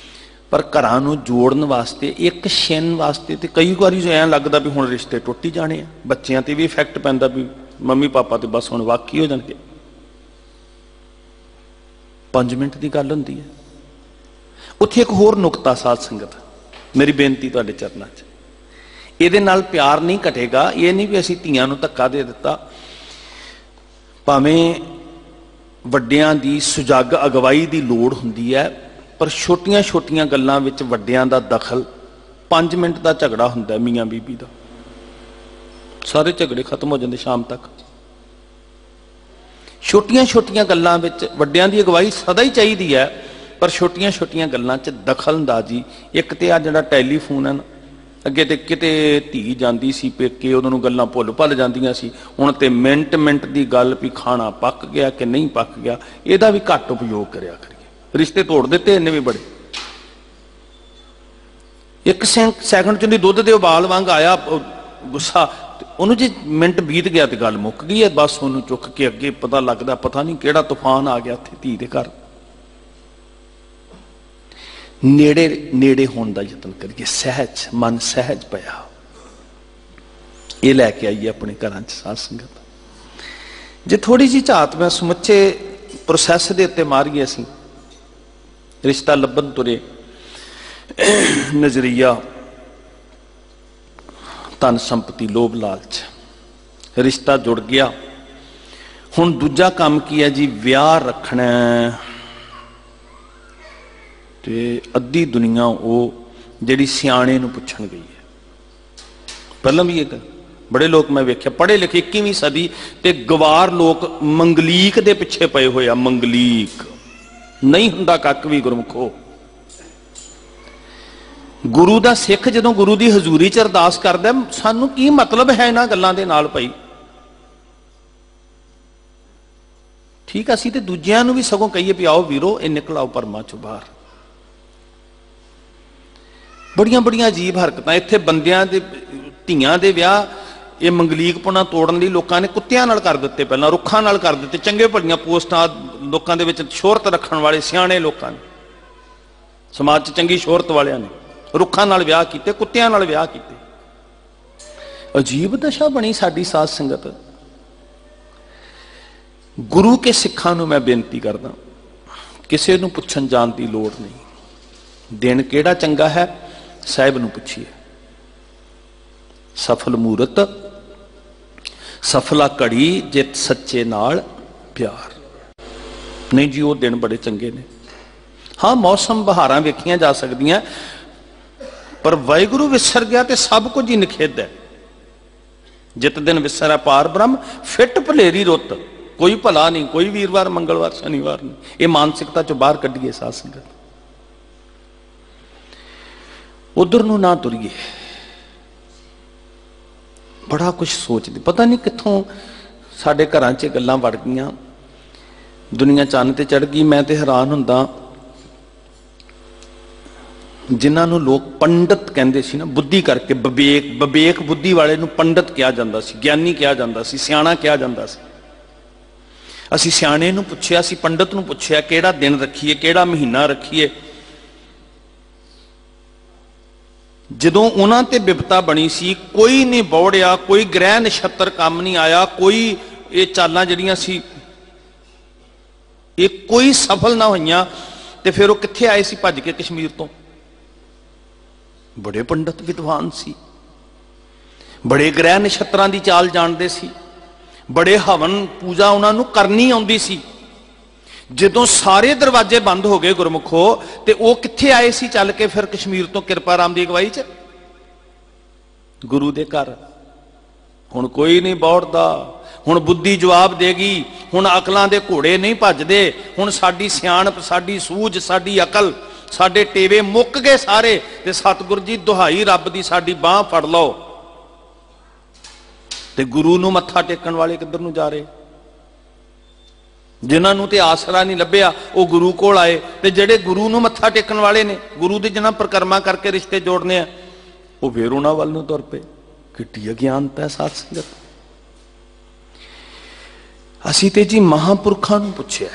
ਪਰ ਘਰਾਂ ਨੂੰ ਜੋੜਨ ਵਾਸਤੇ, ਇੱਕ ਛਿਨ ਵਾਸਤੇ ਤੇ ਕਈ ਵਾਰੀ ਐਂ ਲੱਗਦਾ ਵੀ ਹੁਣ ਰਿਸ਼ਤੇ ਟੁੱਟ ਹੀ ਜਾਣੇ ਆ। ਬੱਚਿਆਂ ਤੇ ਵੀ ਇਫੈਕਟ ਪੈਂਦਾ ਵੀ ਮੰਮੀ ਪਾਪਾ ਤੇ ਬਸ ਹੁਣ ਵਾਕੀ ਹੋ ਜਾਣਗੇ। 5 ਮਿੰਟ ਦੀ ਗੱਲ ਹੁੰਦੀ ਹੈ। ਉੱਥੇ ਇੱਕ ਹੋਰ ਨੁਕਤਾ ਸਾਧ ਸੰਗਤ, ਮੇਰੀ ਬੇਨਤੀ ਤੁਹਾਡੇ ਚਰਨਾਂ 'ਚ, ਇਹਦੇ ਨਾਲ ਪਿਆਰ ਨਹੀਂ ਘਟੇਗਾ। ਇਹ ਨਹੀਂ ਵੀ ਅਸੀਂ ਧੀਆਂ ਨੂੰ ਧੱਕਾ ਦੇ ਦਿੱਤਾ। ਭਾਵੇਂ ਵੱਡਿਆਂ ਦੀ ਸੁਜੱਗ ਅਗਵਾਈ ਦੀ ਲੋੜ ਹੁੰਦੀ ਹੈ, ਪਰ ਛੋਟੀਆਂ ਛੋਟੀਆਂ ਗੱਲਾਂ ਵਿੱਚ ਵੱਡਿਆਂ ਦਾ ਦਖਲ। 5 ਮਿੰਟ ਦਾ ਝਗੜਾ ਹੁੰਦਾ ਮੀਆਂ ਬੀਬੀ ਦਾ, ਸਾਰੇ ਝਗੜੇ ਖਤਮ ਹੋ ਜਾਂਦੇ ਸ਼ਾਮ ਤੱਕ। ਛੋਟੀਆਂ ਛੋਟੀਆਂ ਗੱਲਾਂ ਵਿੱਚ ਵੱਡਿਆਂ ਦੀ ਅਗਵਾਈ ਸਦਾ ਹੀ ਚਾਹੀਦੀ ਹੈ, ਪਰ ਛੋਟੀਆਂ ਛੋਟੀਆਂ ਗੱਲਾਂ 'ਚ ਦਖਲ ਅੰਦਾਜ਼ੀ। ਇੱਕ ਤੇ ਆ ਜਿਹੜਾ ਟੈਲੀਫੋਨ ਹੈ ਨਾ, ਅੱਗੇ ਤੇ ਕਿਤੇ ਧੀ ਜਾਂਦੀ ਸੀ ਪੇਕੇ, ਉਦੋਂ ਨੂੰ ਗੱਲਾਂ ਭੁੱਲ ਭੱਲ ਜਾਂਦੀਆਂ ਸੀ। ਹੁਣ ਤੇ ਮਿੰਟ ਮਿੰਟ ਦੀ ਗੱਲ ਵੀ ਖਾਣਾ ਪੱਕ ਗਿਆ ਕਿ ਨਹੀਂ ਪੱਕ ਗਿਆ, ਇਹਦਾ ਵੀ ਘੱਟ ਉਪਯੋਗ ਕਰਿਆ ਕਰੀਏ। ਰਿਸ਼ਤੇ ਤੋੜ ਦਿੱਤੇ ਇਹਨੇ ਵੀ ਬੜੇ। ਇੱਕ ਸੈਕਿੰਡ ਚ ਉਹਦੀ ਦੁੱਧ ਦੇ ਉਬਾਲ ਵਾਂਗ ਆਇਆ ਗੁੱਸਾ, ਉਹਨੂੰ ਜੇ ਮਿੰਟ ਬੀਤ ਗਿਆ ਤੇ ਗੱਲ ਮੁੱਕ ਗਈ ਹੈ। ਬਸ ਉਹਨੂੰ ਚੁੱਕ ਕੇ ਅੱਗੇ ਪਤਾ ਲੱਗਦਾ ਪਤਾ ਨਹੀਂ ਕਿਹੜਾ ਤੂਫਾਨ ਆ ਗਿਆ ਉੱਥੇ ਧੀ ਦੇ ਘਰ। ਨੇੜੇ ਨੇੜੇ ਹੋਣ ਦਾ ਯਤਨ ਕਰੀਏ, ਸਹਿਜ ਮਨ ਸਹਿਜ ਪਿਆ ਇਹ ਲੈ ਕੇ ਆਈਏ ਆਪਣੇ ਘਰਾਂ 'ਚ ਸਾਧ ਸੰਗਤ। ਜੇ ਥੋੜੀ ਜਿਹੀ ਝਾਤ ਮੈਂ ਸਮੁੱਚੇ ਪ੍ਰੋਸੈਸ ਦੇ ਉੱਤੇ ਮਾਰੀਏ, ਅਸੀਂ ਰਿਸ਼ਤਾ ਲੱਭਣ ਤੁਰੇ, ਨਜ਼ਰੀਆ ਧਨ ਸੰਪਤੀ ਲੋਭ ਲਾਲਚ, ਰਿਸ਼ਤਾ ਜੁੜ ਗਿਆ। ਹੁਣ ਦੂਜਾ ਕੰਮ ਕੀ ਹੈ ਜੀ, ਵਿਆਹ ਰੱਖਣਾ। ਤੇ ਅੱਧੀ ਦੁਨੀਆ ਉਹ ਜਿਹੜੀ ਸਿਆਣੇ ਨੂੰ ਪੁੱਛਣ ਗਈ ਹੈ। ਪਹਿਲਾਂ ਵੀ ਇੱਕ ਬੜੇ ਲੋਕ ਮੈਂ ਵੇਖਿਆ ਪੜ੍ਹੇ ਲਿਖੇ 21ਵੀਂ ਸਦੀ ਤੇ ਗਵਾਰ ਲੋਕ ਮੰਗਲੀਕ ਦੇ ਪਿੱਛੇ ਪਏ ਹੋਏ ਆ। ਮੰਗਲੀਕ ਨਹੀਂ ਹੁੰਦਾ ਕੱਖ ਵੀ ਗੁਰਮੁਖੋ। ਗੁਰੂ ਦਾ ਸਿੱਖ ਜਦੋਂ ਗੁਰੂ ਦੀ ਹਜ਼ੂਰੀ 'ਚ ਅਰਦਾਸ ਕਰਦਾ, ਸਾਨੂੰ ਕੀ ਮਤਲਬ ਹੈ ਇਹਨਾਂ ਗੱਲਾਂ ਦੇ ਨਾਲ ਭਾਈ? ਠੀਕ, ਅਸੀਂ ਤੇ ਦੂਜਿਆਂ ਨੂੰ ਵੀ ਸਗੋਂ ਕਹੀਏ ਵੀ ਆਓ ਵੀਰੋ ਇਹ ਨਿਕਲ ਆਓ ਪਰਮਾ ਚੋਂ ਬਾਹਰ। ਬੜੀਆਂ ਬੜੀਆਂ ਅਜੀਬ ਹਰਕਤਾਂ ਇੱਥੇ। ਬੰਦਿਆਂ ਦੇ ਧੀਆਂ ਦੇ ਵਿਆਹ ਇਹ ਮੰਗਲੀਕਪੁਣਾ ਤੋੜਨ ਲਈ ਲੋਕਾਂ ਨੇ ਕੁੱਤਿਆਂ ਨਾਲ ਕਰ ਦਿੱਤੇ, ਪਹਿਲਾਂ ਰੁੱਖਾਂ ਨਾਲ ਕਰ ਦਿੱਤੇ। ਚੰਗੇ ਭਲੀਆਂ ਪੋਸਟਾਂ ਲੋਕਾਂ ਦੇ ਵਿੱਚ ਸ਼ੋਹਰਤ ਰੱਖਣ ਵਾਲੇ ਸਿਆਣੇ ਲੋਕਾਂ ਨੇ, ਸਮਾਜ 'ਚ ਚੰਗੀ ਸ਼ੋਹਰਤ ਵਾਲਿਆਂ ਨੇ ਰੁੱਖਾਂ ਨਾਲ ਵਿਆਹ ਕੀਤੇ, ਕੁੱਤਿਆਂ ਨਾਲ ਵਿਆਹ ਕੀਤੇ। ਅਜੀਬ ਦਸ਼ਾ ਬਣੀ ਸਾਡੀ ਸਾਧ ਸੰਗਤ। ਗੁਰੂ ਕੇ ਸਿੱਖਾਂ ਨੂੰ ਮੈਂ ਬੇਨਤੀ ਕਰਦਾ, ਕਿਸੇ ਨੂੰ ਪੁੱਛਣ ਜਾਣ ਦੀ ਲੋੜ ਨਹੀਂ। ਦਿਨ ਕਿਹੜਾ ਚੰਗਾ ਹੈ ਸਾਹਿਬ ਨੂੰ ਪੁੱਛੀਏ। ਸਫਲ ਮੂਰਤ ਸਫਲਾ ਘੜੀ ਜਿਤ ਸੱਚੇ ਨਾਲ ਪਿਆਰ। ਨਹੀਂ ਜੀ ਉਹ ਦਿਨ ਬੜੇ ਚੰਗੇ ਨੇ। ਹਾਂ ਮੌਸਮ ਬਹਾਰਾਂ ਵੇਖੀਆਂ ਜਾ ਸਕਦੀਆਂ, ਪਰ ਵਾਹਿਗੁਰੂ ਵਿਸਰ ਗਿਆ ਤੇ ਸਭ ਕੁਝ ਹੀ ਨਿਖੇਧ ਹੈ। ਜਿਤ ਦਿਨ ਵਿਸਰੈ ਪਾਰ ਬ੍ਰਹਮ ਫਿੱਟ ਭਲੇਰੀ ਰੁੱਤ। ਕੋਈ ਭਲਾ ਨਹੀਂ, ਕੋਈ ਵੀਰਵਾਰ ਮੰਗਲਵਾਰ ਸ਼ਨੀਵਾਰ ਨਹੀਂ। ਇਹ ਮਾਨਸਿਕਤਾ ਚੋਂ ਬਾਹਰ ਕੱਢੀਏ ਸਾਧ ਸੰਗਤ। ਉਧਰ ਨੂੰ ਨਾ ਤੁਰੀਏ। ਬੜਾ ਕੁਝ ਸੋਚਦੇ, ਪਤਾ ਨਹੀਂ ਕਿੱਥੋਂ ਸਾਡੇ ਘਰਾਂ 'ਚ ਗੱਲਾਂ ਵੜ ਗਈਆਂ, ਦੁਨੀਆ ਚੰਨ ਤੇ ਚੜ ਗਈ। ਮੈਂ ਤੇ ਹੈਰਾਨ ਹੁੰਦਾ, ਜਿਨ੍ਹਾਂ ਨੂੰ ਲੋਕ ਪੰਡਤ ਕਹਿੰਦੇ ਸੀ ਨਾ, ਬੁੱਧੀ ਕਰਕੇ, ਵਿਵੇਕ ਬੁੱਧੀ ਵਾਲੇ ਨੂੰ ਪੰਡਤ ਕਿਹਾ ਜਾਂਦਾ ਸੀ, ਗਿਆਨੀ ਕਿਹਾ ਜਾਂਦਾ ਸੀ, ਸਿਆਣਾ ਕਿਹਾ ਜਾਂਦਾ ਸੀ। ਅਸੀਂ ਸਿਆਣੇ ਨੂੰ ਪੁੱਛਿਆ, ਅਸੀਂ ਪੰਡਤ ਨੂੰ ਪੁੱਛਿਆ ਕਿਹੜਾ ਦਿਨ ਰੱਖੀਏ, ਕਿਹੜਾ ਮਹੀਨਾ ਰੱਖੀਏ। ਜਦੋਂ ਉਹਨਾਂ ਤੇ ਬਿਪਤਾ ਬਣੀ ਸੀ, ਕੋਈ ਨਹੀਂ ਬੌੜਿਆ, ਕੋਈ ਗ੍ਰਹਿ ਨਛੱਤਰ ਕੰਮ ਨਹੀਂ ਆਇਆ, ਕੋਈ ਇਹ ਚਾਲਾਂ ਜਿਹੜੀਆਂ ਸੀ ਇਹ ਕੋਈ ਸਫਲ ਨਾ ਹੋਈਆਂ, ਤੇ ਫਿਰ ਉਹ ਕਿੱਥੇ ਆਏ ਸੀ? ਭੱਜ ਕੇ ਕਸ਼ਮੀਰ ਤੋਂ। ਬੜੇ ਪੰਡਤ ਵਿਦਵਾਨ ਸੀ, ਬੜੇ ਗ੍ਰਹਿ ਨਛੱਤਰਾਂ ਦੀ ਚਾਲ ਜਾਣਦੇ ਸੀ, ਬੜੇ ਹਵਨ ਪੂਜਾ ਉਹਨਾਂ ਨੂੰ ਕਰਨੀ ਆਉਂਦੀ ਸੀ। ਜਦੋਂ ਸਾਰੇ ਦਰਵਾਜ਼ੇ ਬੰਦ ਹੋ ਗਏ ਗੁਰਮੁਖੋ, ਤੇ ਉਹ ਕਿੱਥੇ ਆਏ ਸੀ ਚੱਲ ਕੇ ਫਿਰ ਕਸ਼ਮੀਰ ਤੋਂ ਕਿਰਪਾ ਰਾਮ ਦੀ ਅਗਵਾਈ 'ਚ? ਗੁਰੂ ਦੇ ਘਰ। ਹੁਣ ਕੋਈ ਨਹੀਂ ਬੌੜਦਾ, ਹੁਣ ਬੁੱਧੀ ਜਵਾਬ ਦੇਗੀ, ਹੁਣ ਅਕਲਾਂ ਦੇ ਘੋੜੇ ਨਹੀਂ ਭੱਜਦੇ, ਹੁਣ ਸਾਡੀ ਸਿਆਣਪ, ਸਾਡੀ ਸੂਝ, ਸਾਡੀ ਅਕਲ, ਸਾਡੇ ਟੇਵੇ ਮੁੱਕ ਗਏ ਸਾਰੇ। ਤੇ ਸਤਿਗੁਰ ਜੀ ਦੁਹਾਈ ਰੱਬ ਦੀ ਸਾਡੀ ਬਾਹ ਫੜ ਲਓ। ਤੇ ਗੁਰੂ ਨੂੰ ਮੱਥਾ ਟੇਕਣ ਵਾਲੇ ਕਿੱਧਰ ਨੂੰ ਜਾ ਰਹੇ? ਜਿਨ੍ਹਾਂ ਨੂੰ ਤੇ ਆਸਰਾ ਨਹੀਂ ਲੱਭਿਆ ਉਹ ਗੁਰੂ ਕੋਲ ਆਏ, ਤੇ ਜਿਹੜੇ ਗੁਰੂ ਨੂੰ ਮੱਥਾ ਟੇਕਣ ਵਾਲੇ ਨੇ, ਗੁਰੂ ਦੇ ਜਿਹਨਾਂ ਪ੍ਰਕਰਮਾ ਕਰਕੇ ਰਿਸ਼ਤੇ ਜੋੜਨੇ ਆ, ਉਹ ਫੇਰ ਉਹਨਾਂ ਵੱਲ ਨੂੰ ਤੁਰ ਪਏ। ਕਿੱਡੀ ਅਗਿਆਨਤਾ ਹੈ ਸਾਧ ਸੰਗਤ। ਅਸੀਂ ਤੇ ਜੀ ਮਹਾਂਪੁਰਖਾਂ ਨੂੰ ਪੁੱਛਿਆ,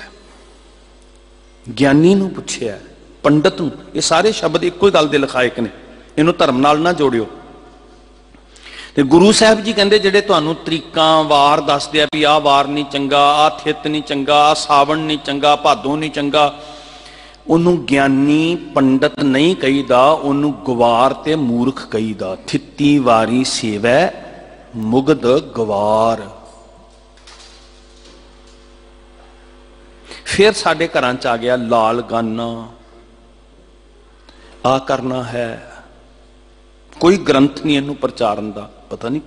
ਗਿਆਨੀ ਨੂੰ ਪੁੱਛਿਆ, ਪੰਡਤ ਨੂੰ। ਇਹ ਸਾਰੇ ਸ਼ਬਦ ਇੱਕੋ ਹੀ ਗੱਲ ਦੇ ਲਿਖਾਇਕ ਨੇ, ਇਹਨੂੰ ਧਰਮ ਨਾਲ ਨਾ ਜੋੜਿਓ। ਤੇ ਗੁਰੂ ਸਾਹਿਬ ਜੀ ਕਹਿੰਦੇ ਜਿਹੜੇ ਤੁਹਾਨੂੰ ਤਰੀਕਾਂ ਵਾਰ ਦੱਸਦੇ ਆ ਵੀ ਆਹ ਵਾਰ ਨਹੀਂ ਚੰਗਾ, ਆਹ ਥਿੱਤ ਨਹੀਂ ਚੰਗਾ, ਆਹ ਸਾਵਣ ਨਹੀਂ ਚੰਗਾ, ਭਾਦੋਂ ਨਹੀਂ ਚੰਗਾ, ਉਹਨੂੰ ਗਿਆਨੀ ਪੰਡਤ ਨਹੀਂ ਕਹੀਦਾ, ਉਹਨੂੰ ਗਵਾਰ ਤੇ ਮੂਰਖ ਕਹੀਦਾ। ਥਿੱਤੀ ਵਾਰੀ ਸੇਵੈ ਮੁਗਧ ਗਵਾਰ। ਫਿਰ ਸਾਡੇ ਘਰਾਂ 'ਚ ਆ ਗਿਆ ਲਾਲ ਗਾਨਾ, ਆ ਕਰਨਾ ਹੈ। ਕੋਈ ਗ੍ਰੰਥ ਨਹੀਂ ਇਹਨੂੰ ਪ੍ਰਚਾਰਨ ਦਾ। ਪਤਾ ਨਹੀਂ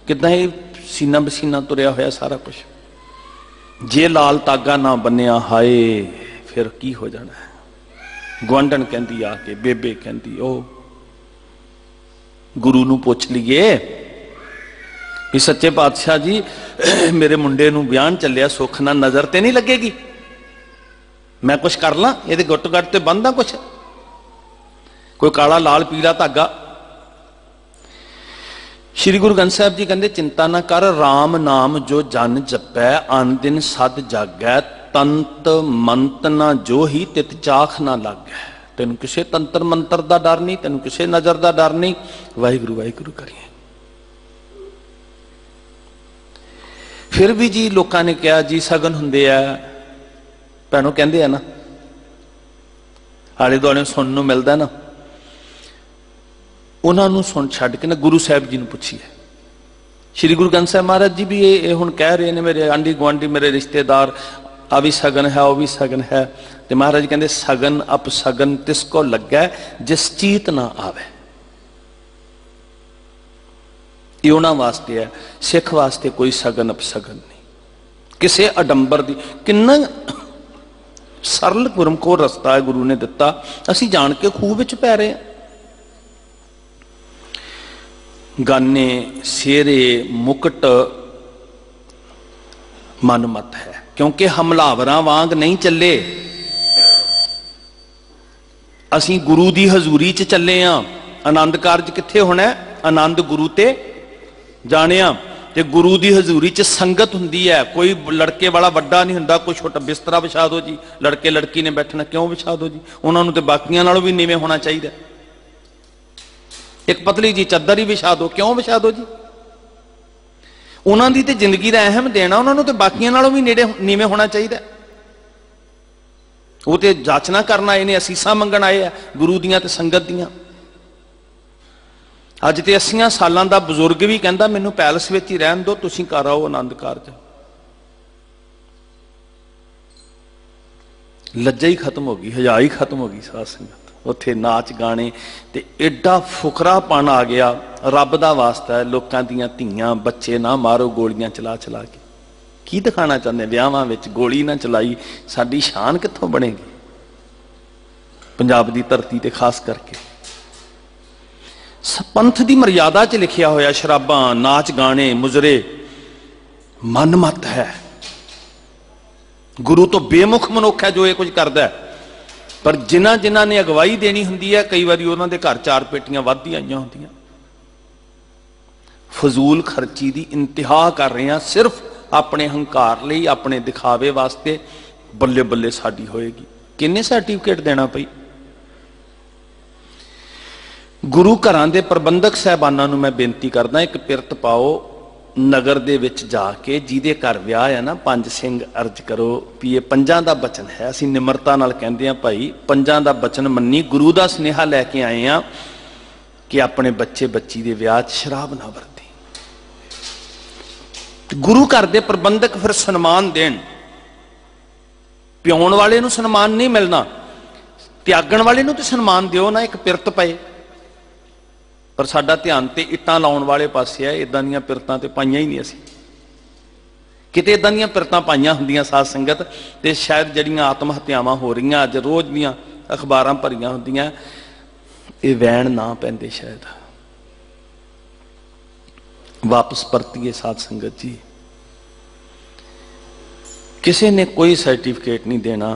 ਕਿੱਦਾਂ ਇਹ ਸੀਨਾ ਬਸੀਨਾ ਤੁਰਿਆ ਹੋਇਆ ਸਾਰਾ ਕੁਝ। ਜੇ ਲਾਲ ਤਾਗਾ ਨਾ ਬੰਨਿਆ, ਹਾਏ ਫਿਰ ਕੀ ਹੋ ਜਾਣਾ ਹੈ? ਗੁਆਂਢਣ ਕਹਿੰਦੀ ਆ ਕੇ, ਬੇਬੇ ਕਹਿੰਦੀ ਉਹ गुरु नूं पुछ लीए भी सच्चे पातशाह जी मेरे मुंडे नूं ब्याहन चलिया सुख ना नजर ते नहीं लगेगी, मैं कुछ कर ला, ये गुट गट ते बंधा कुछ, कोई काला लाल पीला धागा। श्री गुरु ग्रंथ साहब जी कहते चिंता ना कर, राम नाम जो जन जपै आन दिन सद जागै, तंत मंत ना जो ही तित चाख ना लागै। तेन किसी तंत्र मंत्र का डर नहीं, तेन किसी नजर का डर नहीं, वाहिगुरु वाहिगुरु करिए। फिर भी जी लोगों ने कहा जी सगन हुंदे आ, भैनों कहते हैं ना, आले दुआले सुनने मिलता ना, उन्होंने सुन छड्ड के ना गुरु साहब जी ने पूछिए। श्री गुरु ग्रंथ साहब महाराज जी भी ये हुण कह रहे हैं, मेरे आंडी गुआंढी मेरे रिश्तेदार आ भी सगन है, वह भी सगन है, तो महाराज कहते सगन अपसगन तिसको लगे जिस चीत ना आवे। ये उन्होंने वास्ते है, सिख वास्ते कोई सगन अपसगन नहीं, किसी अडंबर की। किन्ना सरल गुरमखोर रस्ता है गुरु ने दिता, असी जान के खूह विच पै रहे हैं। गाने सेरे मुकट मन मत है, क्योंकि हमलावरां वांग नहीं चले, असी गुरु की हजूरी च चले हाँ। आनंद कारज कित्थे होना, आनंद गुरु ते जाने, ते गुरु की हजूरी च संगत हुंदी है। कोई लड़के वाला वड्डा नहीं हुंदा, कोई छोटा बिस्तरा विछा दो जी, लड़के लड़की ने बैठना, क्यों विछा दो जी, उन्होंने तो बाकियां नालों भी नीवें होना चाहिए। एक पतली जी चादर ही विछा दो, क्यों विछा दो जी, उन्होंने तो जिंदगी का अहम देना, उन्होंने तो बाकियां नालों भी नेड़े नीवें होना चाहिए। वो तो जाचना करना आए ने, असीसा मंगण आए हैं गुरु दियां ते संगत दियां। अज तो 80 सालों का बजुर्ग भी कहता मैनू पैलस में ही रहन दो, तुसीं कर आओ आनंद कारज। लज्जा ही खत्म हो गई, हया ही खत्म हो गई साध संगत। उत्थे नाच गाने ते एडा फुकरापन आ गया। रब दा वास्ता है, लोकां दियां धीआं बच्चे ना मारो गोलियां चला चला के। की दिखाना चाहते, विआहां विच गोली ना चलाई, साडी शान कित्थों बनेगी पंजाब दी धरती ते खास करके। पंथ दी मर्यादा च लिखिया होया शराबां नाच गाने मुजरे मन मत है। गुरु तो बेमुख मनुख है जो ये कुछ करता है, पर जिन्हां जिन्हां ने अगवाई देनी हुंदी है, कई बारी उन्हां दे घर 4 पेटियां वधदी आईयां हुंदियां। फजूल खर्ची दी इंतहा कर रहे हैं, सिर्फ अपने हंकार लई, अपने दिखावे वास्ते। बल्ले बल्ले साडी होएगी, किन्ने सर्टिफिकेट देना पई। गुरु घरां दे प्रबंधक साहबानां नूं मैं बेनती करदा, एक पिरत पाओ नगर दे विच जाके, जिहदे घर विआह है ना, 5 सिंह अर्ज करो भी ये 5 दा बचन है। असीं निमरता नाल कहंदे हां भाई 5 दा बचन मन्नी, गुरु दा स्नेहा लैके आए हैं कि अपने बच्चे बच्ची दे विआह च शराब ना वरती। गुरु घर दे प्रबंधक फिर सन्मान देण। पिआउण वाले नूं सन्मान नहीं मिलना, त्यागण वाले नूं ते सन्मान दिओ ना। एक पिरत पए, पर साडा ध्यान ते इट्टां लाउण वाले पासे है, इदां दीयां पिरतां ते पाईयां ही नहीं। असीं किते इदां दीयां पिरतां पाईयां हुंदियां साध संगत, ते शायद जड़ियां आत्म हत्यावां हो रहीआं अज रोज़ दीयां अखबारां भरीआं हुंदियां, ये वैण ना पैंदे शायद। वापस परतीए साध संगत जी, किसी ने कोई सर्टिफिकेट नहीं देना।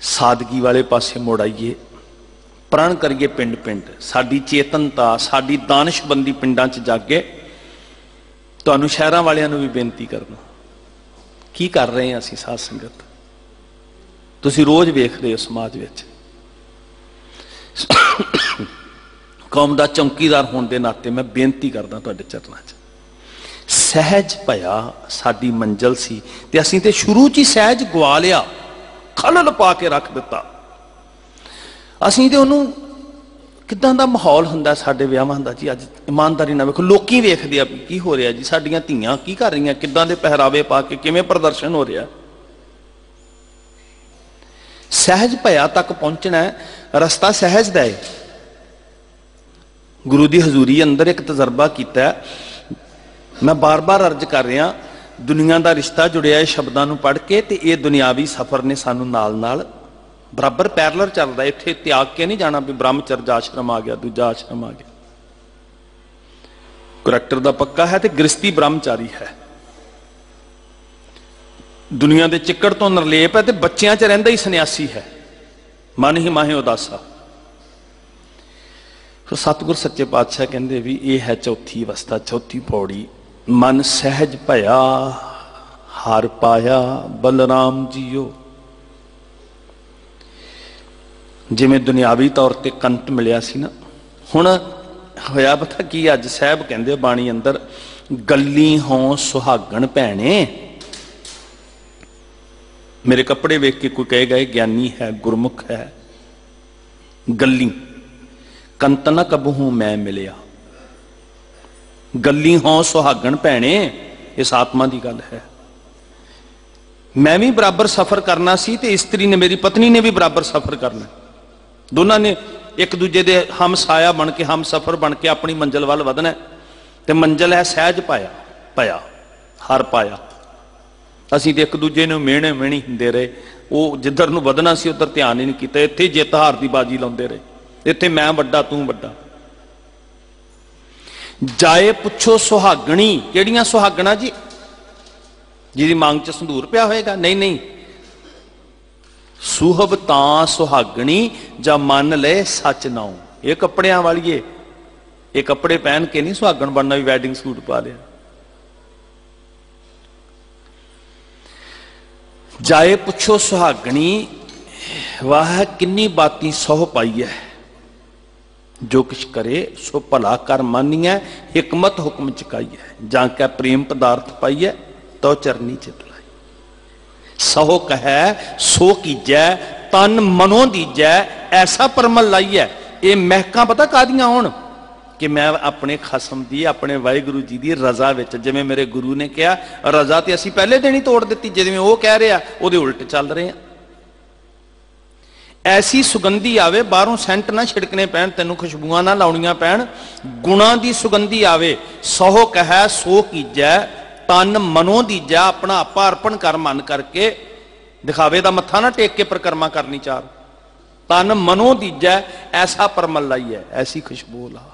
सादगी वाले पासे मुड़ आइए, प्रण करिए पिंड पिंड। साडी चेतनता, साडी दानिशबंदी पिंडां च जागे। तुहानूं शहरां वालियां नूं भी बेनती करना, की कर रहे हैं असीं साध संगत। तुसीं रोज़ वेख रहे हो समाज विच। कौम दा चौकीदार होने के नाते मैं बेनती करदा तुहाडे चरनां च, सहज भया साडी मंजिल सी, ते असीं ते शुरू च ही सहज गवा लिया, खलल पा के रख दिता। असीं ते उहनूं किदां दा माहौल हुंदा साडे विआहां दा जी, अज ईमानदारी नाल वेखो, लोकी वेखदे आ की हो रहा जी, साडीआं धीआं की कर रहीआं, किदां दे पहरावे पा के किवें प्रदर्शन हो रहा। सहज भया तक पहुंचना है, रस्ता सहज दा है। गुरु की हजूरी अंदर एक तजर्बा किया, मैं बार बार अर्ज कर रहा, दुनिया का रिश्ता जुड़िया है शब्दों को पढ़ के, तो ये दुनियावी सफर ने सानू नाल नाल बराबर पैरलर चलता है। इत्थे त्याग के नहीं जाना भी ब्रह्मचर्य आश्रम आ गया, दूजा आश्रम आ गया। करैक्टर दा पक्का है, तो गृहस्थी ब्रह्मचारी है, दुनिया के चिक्कड़ तो निर्लेप है, तो बच्चों च रहिंदा ही सन्यासी है, मन ही माहे उदासा। तो सतगुर सच्चे पातशाह कहते भी ये है चौथी अवस्था, चौथी पौड़ी। मन सहज भया हार पाया बलराम जीओ। जिमें दुनियावी तौर पर कंट मिलिया सी ना, हुण होया पता की, अज साहब कहते बाणी अंदर, गली हों सुहागण भैणे। मेरे कपड़े वेख के कोई कहेगा ये ज्ञानी है, गुरमुख है। गली कंत न कबहू मैं मिलिया, गली हों सुहागण भैणे, इस आत्मा की गल है। मैं भी बराबर सफर करना सी, ते स्त्री ने, मेरी पत्नी ने भी बराबर सफर करना, दोनों ने एक दूजे दे हम साया बन के, हम सफर बन के अपनी मंजिल वाल वधना। ते मंजिल है सहज पाया, पाया हर पाया। असीं ते एक दूजे नूं मेहणे मेहणी हुंदे रहे, वो जिधर नूं वधना सी उधर ध्यान ही नहीं कीता। इत्थे जित हार दी बाजी लाउंदे रहे, इत्थे मैं वड्डा तूं वड्डा। जाए पुछो सुहागणी, किहड़ियां सुहागणा जी? जिहदी मांग च संधूर पिया होएगा? नहीं नहीं, सुहब तां सुहागणी जा मन ले सच नाऊ। ये कपड़ियां वालीए, ये कपड़े पहन के नहीं सुहागण बनना भी वैडिंग सूट पा लिया। जाए पुछो सुहागणी, वाह किन्नी बाती सौह पाई है। जो किछ करे सो भला कर मानिए, हिकमत हुक्म चुकाई है। जाके प्रेम पदार्थ पाई है, तो चरनी चित लाई। सहो कहे सो कीजै, तन मनो दीजै, ऐसा परमल लाई है। ये महकां पता कादियां होण कि मैं अपने खसम दी, अपने वाहिगुरू जी की रजा विच, जिवें मेरे गुरु ने कहा, रजा तो असीं पहले दिन ही तोड़ दी, जिवें वो कह रहे उहदे उल्ट चल रहे हैं। ऐसी सुगंधी आवे, बाहरों सेंट ना छिड़कने पैण, तेनों खुशबुआं ना लाउणियां पैण, गुणां दी सुगंधी आवे। सहो कहे सो कीजै, तन मनो दीजै, अपना आपा अर्पण कर मन करके, दिखावे दा मत्था ना टेक के परिक्रमा करनी चार। तन मनो दीजै, ऐसा परमल लाई है, ऐसी खुशबू ला।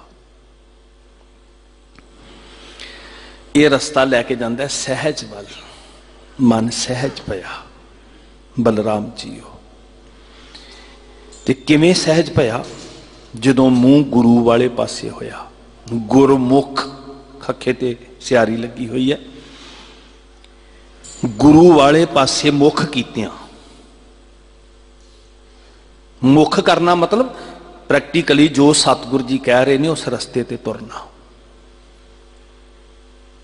ये रस्ता लैके जाता है सहज वल। मन सहज पया बलराम जीओ। ते किवें सहज पया? जदों मूँह गुरु वाले पासे होया। गुरमुख खखे ते सियारी लगी हुई है, गुरु वाले पासे मुख कीतियां। मुख करना मतलब प्रैक्टिकली जो सतगुरु जी कह रहे ने उस रस्ते ते तुरना।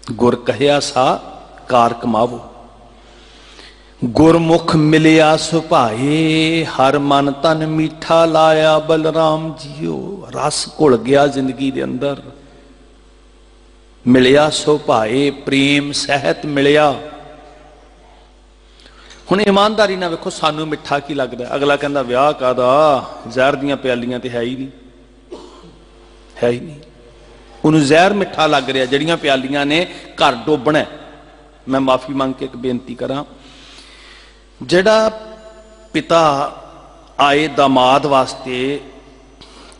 गुर कहया सा कार कमावो, गुरमुख मिलिया सुभाए, हर मन तन मीठा लाया बलराम जीओ। रस घुल गया जिंदगी दे अंदर, मिलिया सुभाए, प्रेम सहत मिलिया। हुण ईमानदारी ना वेखो, सानू मिठा की लगदा? अगला कहंदा विआह कादा, जहर दियां प्यालियां ते है ही नहीं, है ही नहीं। उन्होंने जहर मिठा लग रहा, जड़ियां प्यालियां ने घर डोबना। मैं माफी मांग के एक बेनती करा, जड़ा पिता आए दामाद वास्ते,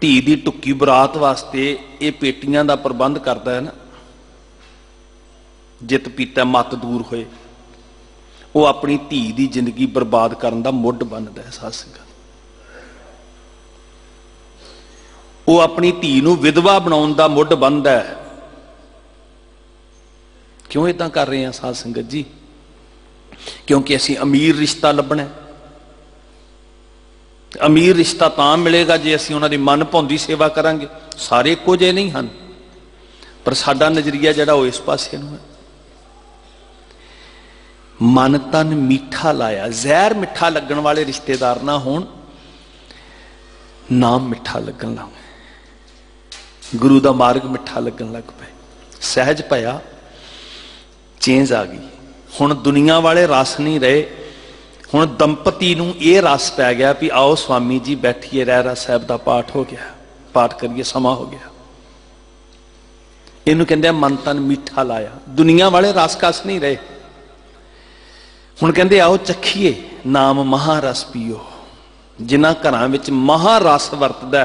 धी दी टुक्की बरात वास्ते ये पेटियां दा प्रबंध करता है ना, जित पीता मत दूर होए, वो अपनी धी दी जिंदगी बर्बाद करने दा मुੱਢ बनता है। साध संगत, वो अपनी धी नूं विधवा बनाउण दा मुੱਢ बनता है। क्यों इदां कर रहे हैं साध संगत जी? क्योंकि असीं अमीर रिश्ता लभना है। अमीर रिश्ता तां मिलेगा जे असीं उन्हां दी मन भाउंदी सेवा करांगे। सारे इक्को जिहे नहीं हन, पर साडा नजरिया जिहड़ा वो इस पासे नूं है। मन तन मीठा लाया, जहर मिठा लगन वाले रिश्तेदार ना होण, नाम मिठा लगन लग, गुरु दा मार्ग मिठा लगन लग पे। सहज पया, चेंज आ गई। हुण दुनिया वाले रस नहीं रहे, हुण दंपति नूं ये रस पै गया भी आओ स्वामी जी बैठिए, रहरास साहब का पाठ हो गया, पाठ करिए, समा हो गया। इनू कहते मन तन मीठा लाया। दुनिया वाले रस कस नहीं रहे, हुण कहते आओ चखीए नाम महारस पीओ। जिन्हां घरां विच महारस वरतदा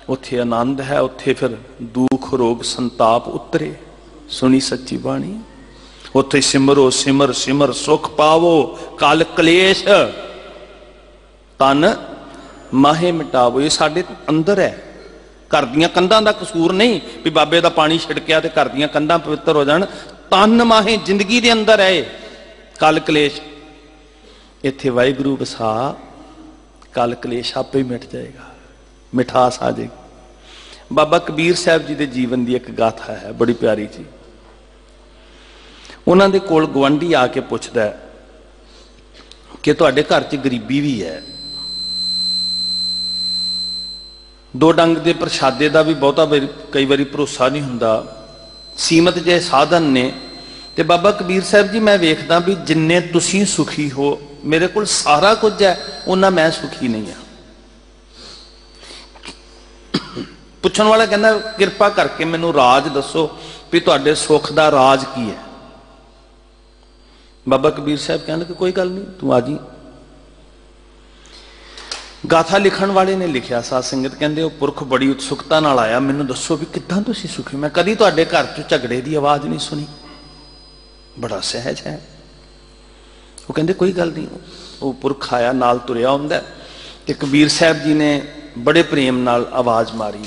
उत्थे आनंद है, उत्थे फिर दुख रोग संताप उतरे। सुनी सच्ची बाणी। उत्थे सिमरो सिमर सिमर सुख पावो, कल कलेश तन माहे मिटावो। ये साडे अंदर है। घर दीयां कंधां दा कसूर नहीं भी बाबे दा पानी छिड़किया ते घर दीयां कंधां पवित्र हो जाण। तन माहे जिंदगी दे अंदर है कल कलेश। इत्थे वाहिगुरू वसा, कल कलेश आपे ही मिट जाएगा, मिठास आ जाएगी। बाबा कबीर साहब जी के जीवन की एक गाथा है बड़ी प्यारी जी। उन्होंने कोल गवांढी आके पूछता है कि तुहाडे घर च गरीबी भी है, दो डंग के प्रशादे का भी बहुता कई बार भरोसा नहीं हुंदा, सीमित जे साधन ने, ते बाबा कबीर साहब जी मैं वेखदा भी जिन्ने तुसीं सुखी हो, मेरे को सारा कुछ है, उन्ना मैं सुखी नहीं हाँ। पुछण वाला कहना किरपा करके मैनू राज दसो भी तुहाडे सुख दा राज की है। बाबा कबीर साहब कहने कि कोई गल नहीं, तू आ जी। गाथा लिखण वाले ने लिखिया, साध संगत कहंदे वो पुरख बड़ी उत्सुकता नाल आया, मैनू दसो भी किद्दां तुसीं सुखी, मैं कदी तुहाडे घर च झगड़े की आवाज़ नहीं सुनी, बड़ा सहज है। वो कहंदे कोई गल नहीं। वो पुरख आया, नाल तुरिया हुंदा ते कबीर साहब जी ने बड़े प्रेम नाल आवाज़ मारी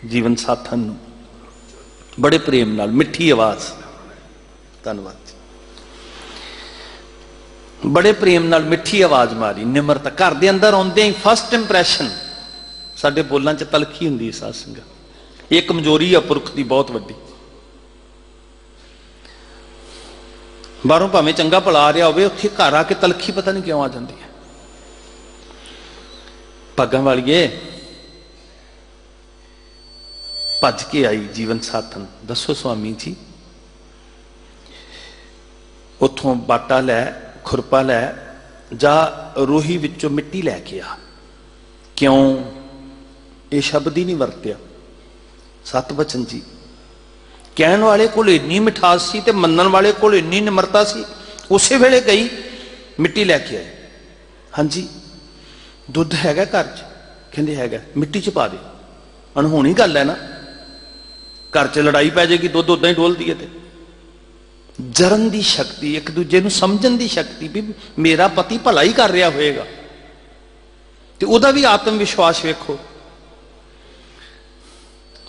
जीवन साथन नूं, बड़े प्रेम नाल मिठी आवाज़, धन्नवाद, बड़े प्रेम नाल मिठी आवाज़ मारी, निमरता। घर दे अंदर आउंदे ही फस्ट इंप्रैशन साडे बोलां च तलखी हुंदी है। साध संगत ये कमजोरी है पुरख दी बहुत वड्डी। बाहरों भावें चंगा भला आ रहा होवे, उत्थे घर आके तलखी पता नहीं क्यों आ जाती है। भागां वालीए भज के आई जीवन साथन, दसो स्वामी जी, उथों बाटा लै, खुरपा लै, जा रोही विचों मिट्टी लैके आ। क्यों? ये शब्द ही नहीं वरत्या। सत बचन जी कहण वाले कोल इन्नी मिठास सी ते मनण वाले कोल इन्नी निमरता सी। उसे वेले गई मिट्टी लैके आए। हाँ जी, दुध हैगा घर च? कहंदे हैगा। मिट्टी च पा दे। अनहोनी गल है ना, घर च लड़ाई पै जाएगी, दुध उदां ही डोल दिए। जरन की शक्ति, एक दूजे नूं समझण की शक्ति भी मेरा पति भला ही कर रहा होएगा, ते उहदा भी आत्म विश्वास वेखो।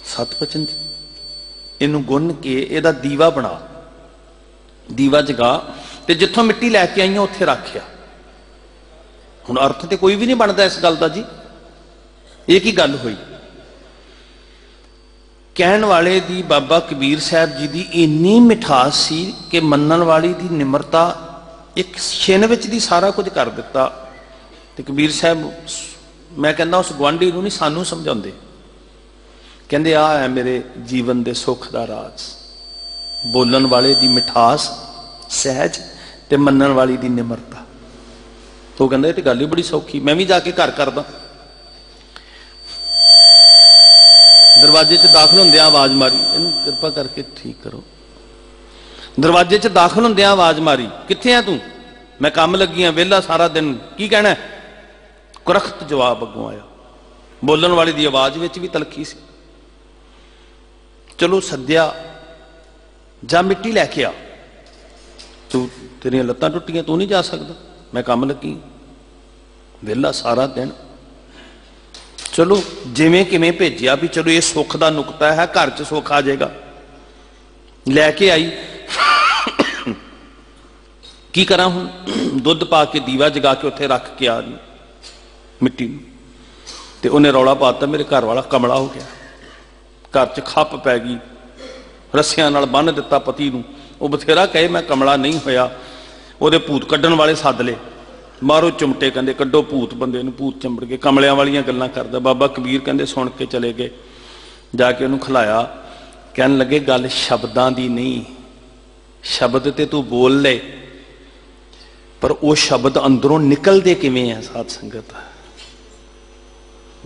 सतबचन जी इनू गुन के इहदा दीवा बना, दीवा जगा, ते जिथों मिट्टी लैके आई उत्थे रखिया। हुण अर्थ ते कोई भी नहीं बनता इस गल दा जी, ये की गल हुई? कहण वाले दी बाबा कबीर साहब जी दी इन्नी मिठास सी कि मनण वाली दी निमरता, एक छिन विच दी सारा कुछ कर दिता। ते कबीर साहब, मैं कहना उस गुआंढी नूं नहीं सानू समझाउंदे, कहंदे आ है मेरे जीवन दे सुख दा राज, बोलन वाले दी मिठास सहज ते मनण वाली दी निमरता। तो कहंदा ये गल ही बड़ी सौखी, मैं भी जाके घर करदा। दरवाजे च दाखिल होंदे आवाज मारी, इहनूं किरपा करके ठीक करो। दरवाजे च दाखिल होंदे आवाज मारी, कित्थे है तू? मैं काम लगी हाँ, वेला सारा दिन, की कहना है? कुरख्त जवाब अगों आया। बोलन वाले दी आवाज विच भी तलखी सी। चलो सद्या, जा मिट्टी लैके आ। तू तेरियां लत्तां टुटियां, तू नहीं जा सकदा, मैं काम लगी वेला सारा दिन। चलो जिवें किवें भेजिया भी, चलो ये सुख का नुकता है, घर च सुख आ जाएगा। लैके आई। की करा हुण? दुध पा के दीवा जगा के उत्थे रख के आ रही मिट्टी। ते उन्हें रौला पाता, मेरे घर वाला कमला हो गया, घर च खप पै गई, रस्सियां नाल बन दिता पति नूं। वो बथेरा कहे मैं कमला नहीं होया, उहदे भूत कड्ढण वाले सद ले, मारो चुमटे, कहंदे कड्डो भूत, बंदे नूं भूत चंबड़ के, कमलियां वालियां गल्लां करदा। बाबा कबीर कहंदे सुन के चले गए, जाके उहनूं खिलाया। कहन लगे गल शब्दां दी नहीं, शब्द ते तू बोल ले, पर वो शब्द अंदरों निकलदे किवें है? साध संगत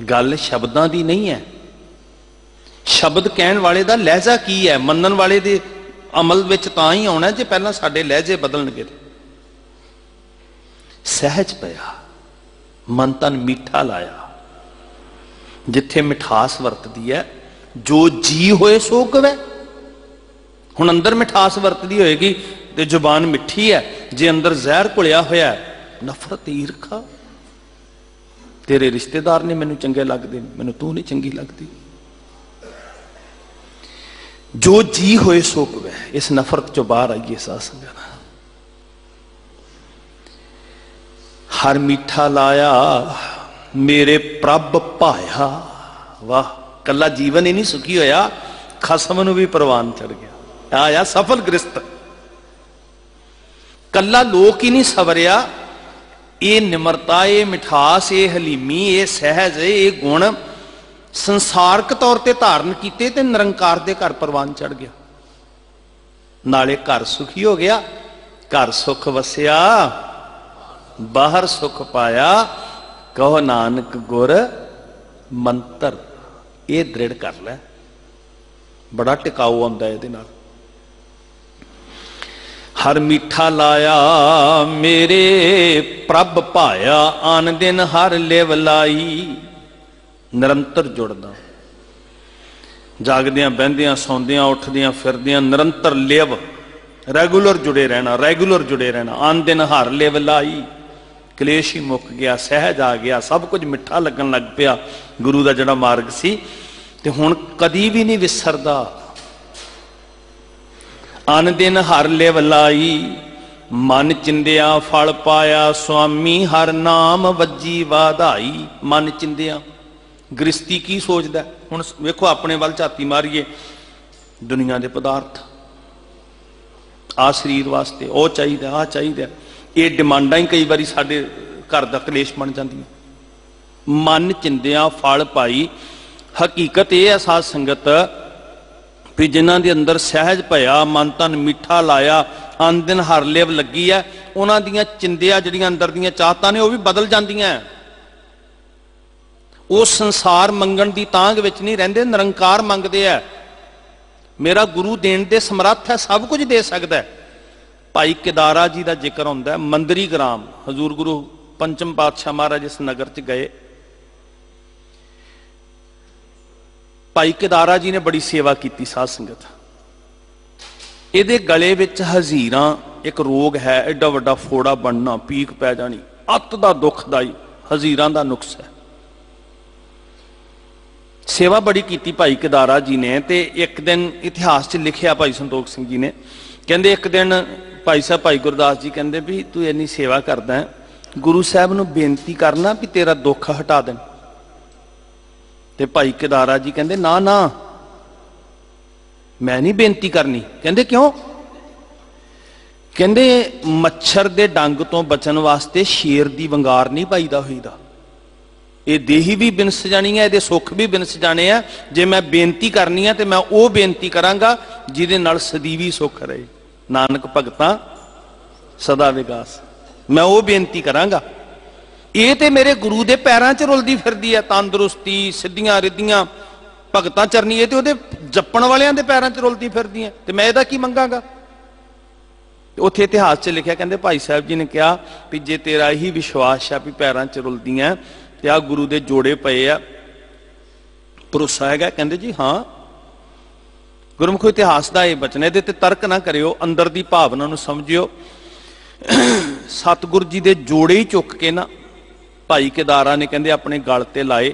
गल शब्दां दी नहीं है, शब्द कहण वाले दा लहजा की है। मनण वाले दे अमल विच तां ही आउणा जे पहलां साडे लहजे बदलणगे। सहज पया, मन तन मीठा लाया। जिथे मिठास वरतदी है, जो जी होए सो गवे। हुण अंदर मिठास वरतदी होएगी ते जुबान मिठी है, जे अंदर जहर घुलिया होया नफरत ईर्खा, तेरे रिश्तेदार ने मैनू चंगे लगदे, मैनू तू नहीं चंगी लगती। जो जी होए सो पवे, इस नफरत चो बाहर आइए साध संगत। हर मीठा लाया मेरे प्रभ भाया, वाह, कला जीवन ही नहीं सुखी होया, खसम नूं भी परवान चढ़ गया, आया सफल गृहस्थ। कला लोक ही नहीं सवरिया, ये निमरता, ये मिठास, ये हलीमी, ये सहज, ये गुण संसारक तौर ते धारण कीते ते निरंकार दे घर परवान चढ़ गया। नाले घर सुखी हो गया, घर सुख वसिया बाहर सुख पाया, कहो नानक गुर मंत्र। ये दृढ़ कर लै, बड़ा टिकाऊ आंदा है इहदे नाल। हर मीठा लाया मेरे प्रभ भाया, आन दिन हर लिव लाई। निरंतर जुड़ना, जागदियां बहदियां सौंदियां उठदियां फिरदियां निरंतर लिव, रेगूलर जुड़े रहना, रेगूलर जुड़े रहना। आन दिन हर लिव लाई, कलेश ही मुक गया, सहज आ गया, सब कुछ मिठा लगन लग पिया। गुरु का जिहड़ा मार्ग सी ते हुण कदी भी नहीं विसरदा। आन दिन हर लिव लाई, मन चिंदिया फल पाया, स्वामी हर नाम वजी वाधाई। मन चिंदिया, गृहस्थी की सोचदा, हुण वेखो अपने वल झाती मारीए, दुनिया के पदार्थ, आ शरीर वास्ते ओ चाहिदा, आ चाहिदा, ये डिमांडा ही कई बारी साडे घर दा कलेश बन जांदियां। मन चिंदिया फल पाई, हकीकत यह है साध संगत भी जिन्हां दे अंदर सहज भया, मन तन मीठा लाया, आन दिन हर लिव लगी है, उन्हां दियां चिंदियां जिहड़ियां अंदर दियां चाहतां ने, वो भी बदल जांदियां। वो संसार मंगण दी तांग विच नहीं रहिंदे, निरंकार मंगदे है। मेरा गुरु देण दे समर्थ है, सब कुछ दे सकदा है। भाई केदारा जी का जिक्र होंदा है, मंदरी ग्राम, हजूर गुरु पंचम पातशाह महाराज इस नगर च गए, भाई केदारा जी ने बड़ी सेवा की साध संगत। इहदे गले विच हजीरां एक रोग है, एडा वड्डा फोड़ा बनना, पीक पै जानी, अत दा दुखदाई हजीरां दा नुक्स है। सेवा बड़ी की भाई केदारा जी ने, ते एक दिन इतिहास च लिखिया भाई संतोख सिंह जी ने, कहते एक दिन भाई साहब भाई गुरदास जी कहते भी तू इन्नी सेवा करदा है, गुरु साहब नूं बेनती करना भी तेरा दुख हटा देन। ते भाई केदारा जी कहते ना ना मैं नहीं बेनती करनी। कहते क्यों? कहते मच्छर दे डंग तो बचन वास्ते शेर दी वंगार नहीं पाईदा होईदा, ये देही भी बिनस जानी है, ये सुख भी बिनस जाने हैं। जे मैं बेनती करनी है तो मैं वो बेनती करांगा जिहदे नाल सदीवी सुख रहे, नानक भगतां सदा विकास, मैं वो बेनती करांगा। ये तो मेरे गुरु के पैरों च रुलदी फिरदी है, तंदुरुस्ती सिद्धियां रिद्धियां भगतां चरनी, ये तो उहदे जपण वालियां दे पैरों च रुलदी फिरदी है, तो मैं इहदा की मंगांगा। उत्थे इतिहास च लिखिया, कहंदे भाई साहब जी ने कहा भी जे तेरा ही विश्वास है भी पैरों च रुलदियां ते आ गुरु दे जोड़े पए आ, भरोसा है? कहंदे जी हाँ। गुरमुख इतिहास का यह बचन है, ते तर्क ना करियो, अंदर की भावना नूं समझियो। सतगुरु जी दे जोड़े ही चुक के ना भाई केदारा ने कहंदे अपने गल ते लाए,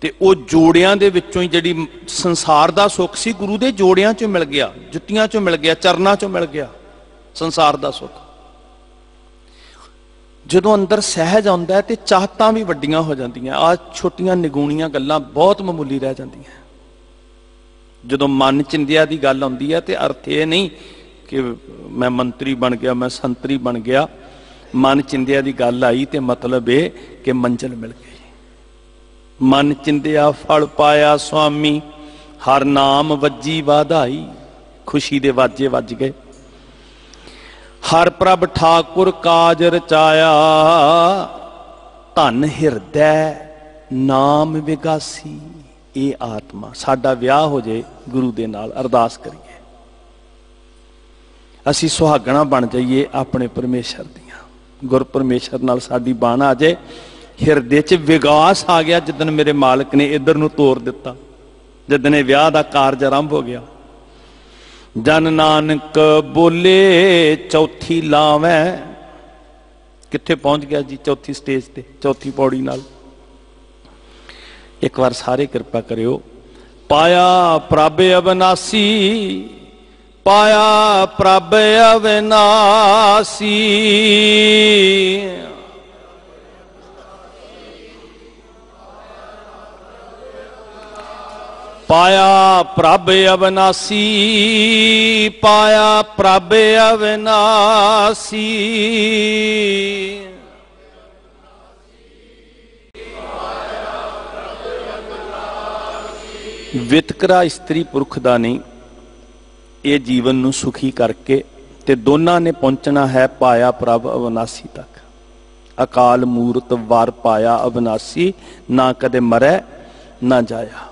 ते वो जोड़ियां दे विचों ही जिहड़ी संसार दा सुख सी गुरु दे जोड़ियां चों मिल गया, जुत्तियां चों मिल गया, चरनां चों मिल गया संसार दा सुख। जदों अंदर सहज आउंदा है ते चाहतां भी वड्डियां हो जांदियां, आ छोटियां निगूणियां गल्लां बहुत मामूली रह जांदियां। जदों मन चिंदिया दी गल आउंदी है ते अर्थ ये नहीं कि मैं मंत्री बन गया, मैं संतरी बन गया। मन चिंदिया दी गल आई ते मतलब ये कि मंजिल मिल गई। मन चिंदिया फल पाया स्वामी, हर नाम वजी वाधाई, खुशी दे वाजे वज गए। हर प्रभ ठाकुर काज रचाया, धन हिरदै नाम विगासी। ये आत्मा साडा विआह हो जाए गुरु दे नाल, अरदास करिए असी सुहागणा बन जाइए अपने परमेश्वर दियां, गुर परमेश्वर नाल साडी बाण आ जाए। हिरदे च विगास आ गया जिदन मेरे मालिक ने इधर नूं तोड़ दिता, जिदन विआह दा कारज आरंभ हो गया। जन नानक बोले चौथी लावें। कित्थे पहुंच गया जी? चौथी स्टेज ते, चौथी पौड़ी नाल। एक बार सारे कृपा करियो। पाया प्रभ अविनाशी, पाया प्रभ अविनाशी, पाया प्रभ अविनाशी, पाया प्रभ अविनाशी। वितकरा इस्त्री पुरख दा नहीं, ये जीवन नू सुखी करके ते दोनों ने पहुंचना है पाया प्रभ अविनाशी तक। अकाल मूरत वार पाया अविनाशी, ना कदे मरै ना जाया।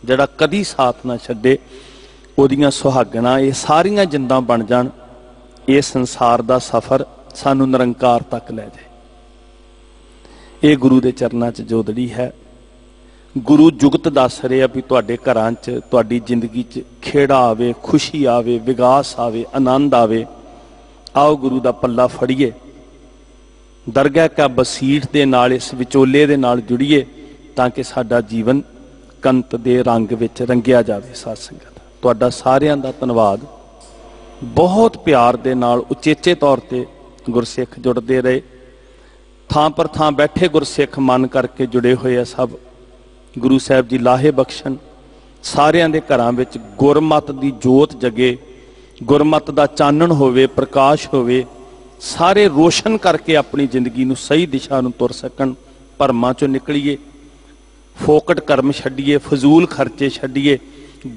जड़ा कदी साथ ना छड्डे, ओदियां सुहागणां ये सारियां जिंदां बन जाण, ये संसार दा सफर सानू निरंकार तक लै जाए। ये गुरु दे चरनां च जोदड़ी है। गुरु जुगत दस रहे भी तुहाडे घरां च, तुहाडी जिंदगी च खेड़ा आवे, खुशी आवे, विकास आवे, आनंद आवे। आओ गुरु दा पल्ला फड़िए, दरगाह का बसीठ दे नाल, इस विचोले दे नाल जुड़िए, ताकि साडा जीवन कंत दे रंग विच रंगिया जावे। साध संगत तुहाडा सारियां दा धन्नवाद। बहुत प्यार दे नाल उचेचे तौर ते गुरसिख जुड़ते रहे। थां पर थां बैठे गुरसिख मन करके जुड़े हुए सब। गुरु साहब जी लाहे बख्शन, सारियां दे घरां विच गुरमत दी जोत जगे, गुरमत दा चानण होवे, प्रकाश होवे। सारे रोशन करके अपनी जिंदगी नूं सही दिशा नूं तुर सकण। भरमां चों निकलीए, फोकट कर्म छड्डीए, फजूल खर्चे छड्डीए,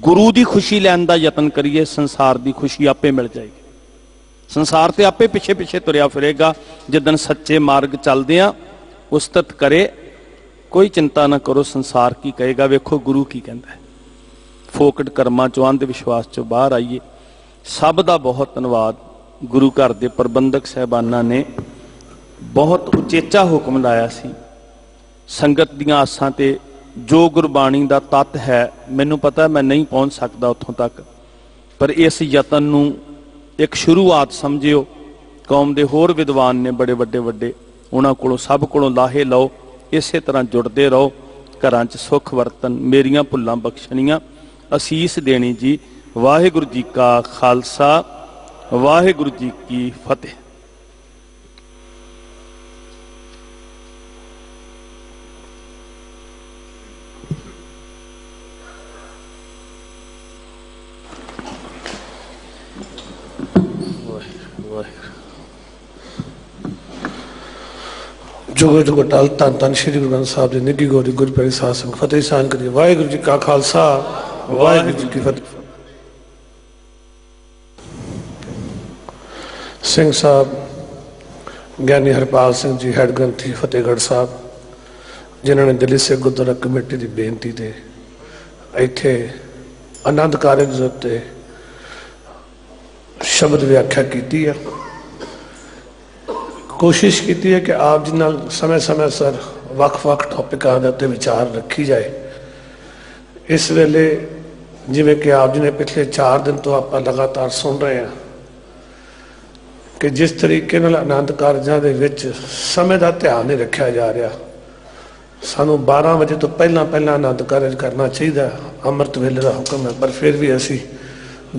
गुरु दी खुशी लैण दा यतन करिए। संसार दी खुशी आपे मिल जाएगी। संसार ते आपे पिछे पिछे तुरिया फिरेगा। जिदन सच्चे मार्ग चलदे आ उस्तत करे, कोई चिंता ना करो संसार की कहेगा, वेखो गुरु की कहता है। फोकट कर्मां चों, अंध विश्वास चों बाहर आइए। सब दा बहुत धन्नवाद। गुरु घर दे प्रबंधक साहबाना ने बहुत उचेचा हुक्म लाया सी। संगत दीआं आसां ते जो गुरबाणी दा तत्त है, मैनूं पता मैं नहीं पहुंच सकदा उत्थों तक, पर इस यतन नूं एक शुरुआत समझियो। कौम दे होर विद्वान ने बड़े वड्डे वड्डे, उन्हां कोलों सब कोलों लाहे लो। इसे तरह जुड़ते रहो। घरां च सुख वरतन, मेरियां भुल्लां बख्शणियां, असीस देनी जी। वाहिगुरू जी का खालसा, वाहिगुरू जी की फतेह। जुगो जुगो टाल धन धन श्री गुरु ग्रंथ साहब जी निधी गौरी गुरु प्यारी साध संगत फतेह सान करिए। वाहिगुरू जी का खालसा, वाहिगुरू जी की फतेह। सिंह साहब, ज्ञानी हरपाल सिंह जी हैड ग्रंथी फतेहगढ़ साहब, जिन्होंने दिल्ली से गुरुद्वारा कमेटी की बेनती से इत्थे आनंद कारज उत्ते शब्द व्याख्या की है। कोशिश की है कि आप जी नाल समय समय सर वक्-वक् टॉपिकां दे उत्ते विचार रखी जाए। इस वेले जिवें कि आप जी ने पिछले 4 दिन तो आप लगातार सुन रहे हैं कि जिस तरीके नाल आनंद कारजां दे विच समय का ध्यान नहीं रखा जा रहा। सानू 12 बजे तो पहला पहला आनंद कारज करना चाहिए, अमृत वेले का हुक्म है, पर फिर भी असी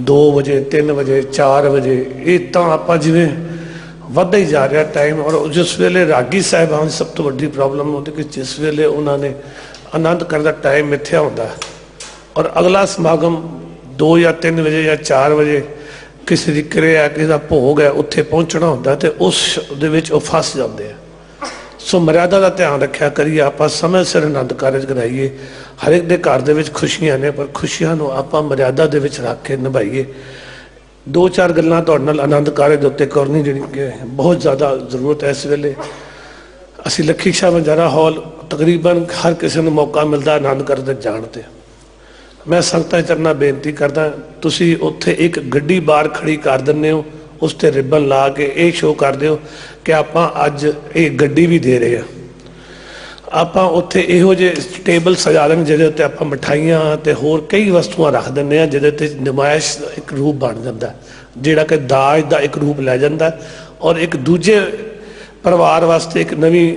2 बजे 3 बजे 4 बजे ये तो आप जिवें वधदा ही जा रहा टाइम। और जिस वेले रागी साहिबान सब तो वड्डी प्रॉब्लम होती कि जिस वेले उन्होंने आनंद करने का टाइम मिथ्या होता है और अगला समागम 2 या 3 बजे या 4 बजे किसी की क्रिया किसी का भोग है उत्थे पहुँचना होता है, तो उस वो फस जाते हैं। सो मर्यादा का ध्यान रखा करिए, आप समय सिर आनंद कारज कराइए। हर एक के घर दे विच खुशियां ने, पर खुशियां आप मर्यादा दे विच रख के निभाइए। 2-4 गल्लां तुहाडे नाल आनंद कारज उत्ते करनी जिहड़ी बहुत ज़्यादा जरूरत है। इस वेले असी लखी शाह बंजारा हॉल तकरीबन हर किसी को मौका मिलता आनंद कारज जाण ते। मैं संगतां चरना बेनती करदा, तुसी उत्थे एक गड्डी बाहर खड़ी कर दिंदे हो, उस ते रिबन ला के ये शो कर दो कि आप अज ये गड्डी भी दे रहे हैं। ਆਪਾਂ ਉੱਥੇ ਇਹੋ ਜਿਹੇ ਟੇਬਲ ਸਜਾ ਦੇਣ ਜਿਹਦੇ ਉੱਤੇ ਆਪਾਂ ਮਠਾਈਆਂ ਤੇ ਹੋਰ ਕਈ ਵਸਤੂਆਂ ਰੱਖ ਦਿੰਦੇ ਆ, ਜਿਹਦੇ ਤੇ ਨੁਮਾਇਸ਼ ਦਾ ਇੱਕ ਰੂਪ ਬਣ ਜਾਂਦਾ, ਜਿਹੜਾ ਕਿ ਦਾਜ ਦਾ ਇੱਕ ਰੂਪ ਲੈ ਜਾਂਦਾ। ਔਰ ਇੱਕ ਦੂਜੇ ਪਰਿਵਾਰ ਵਾਸਤੇ ਇੱਕ ਨਵੀਂ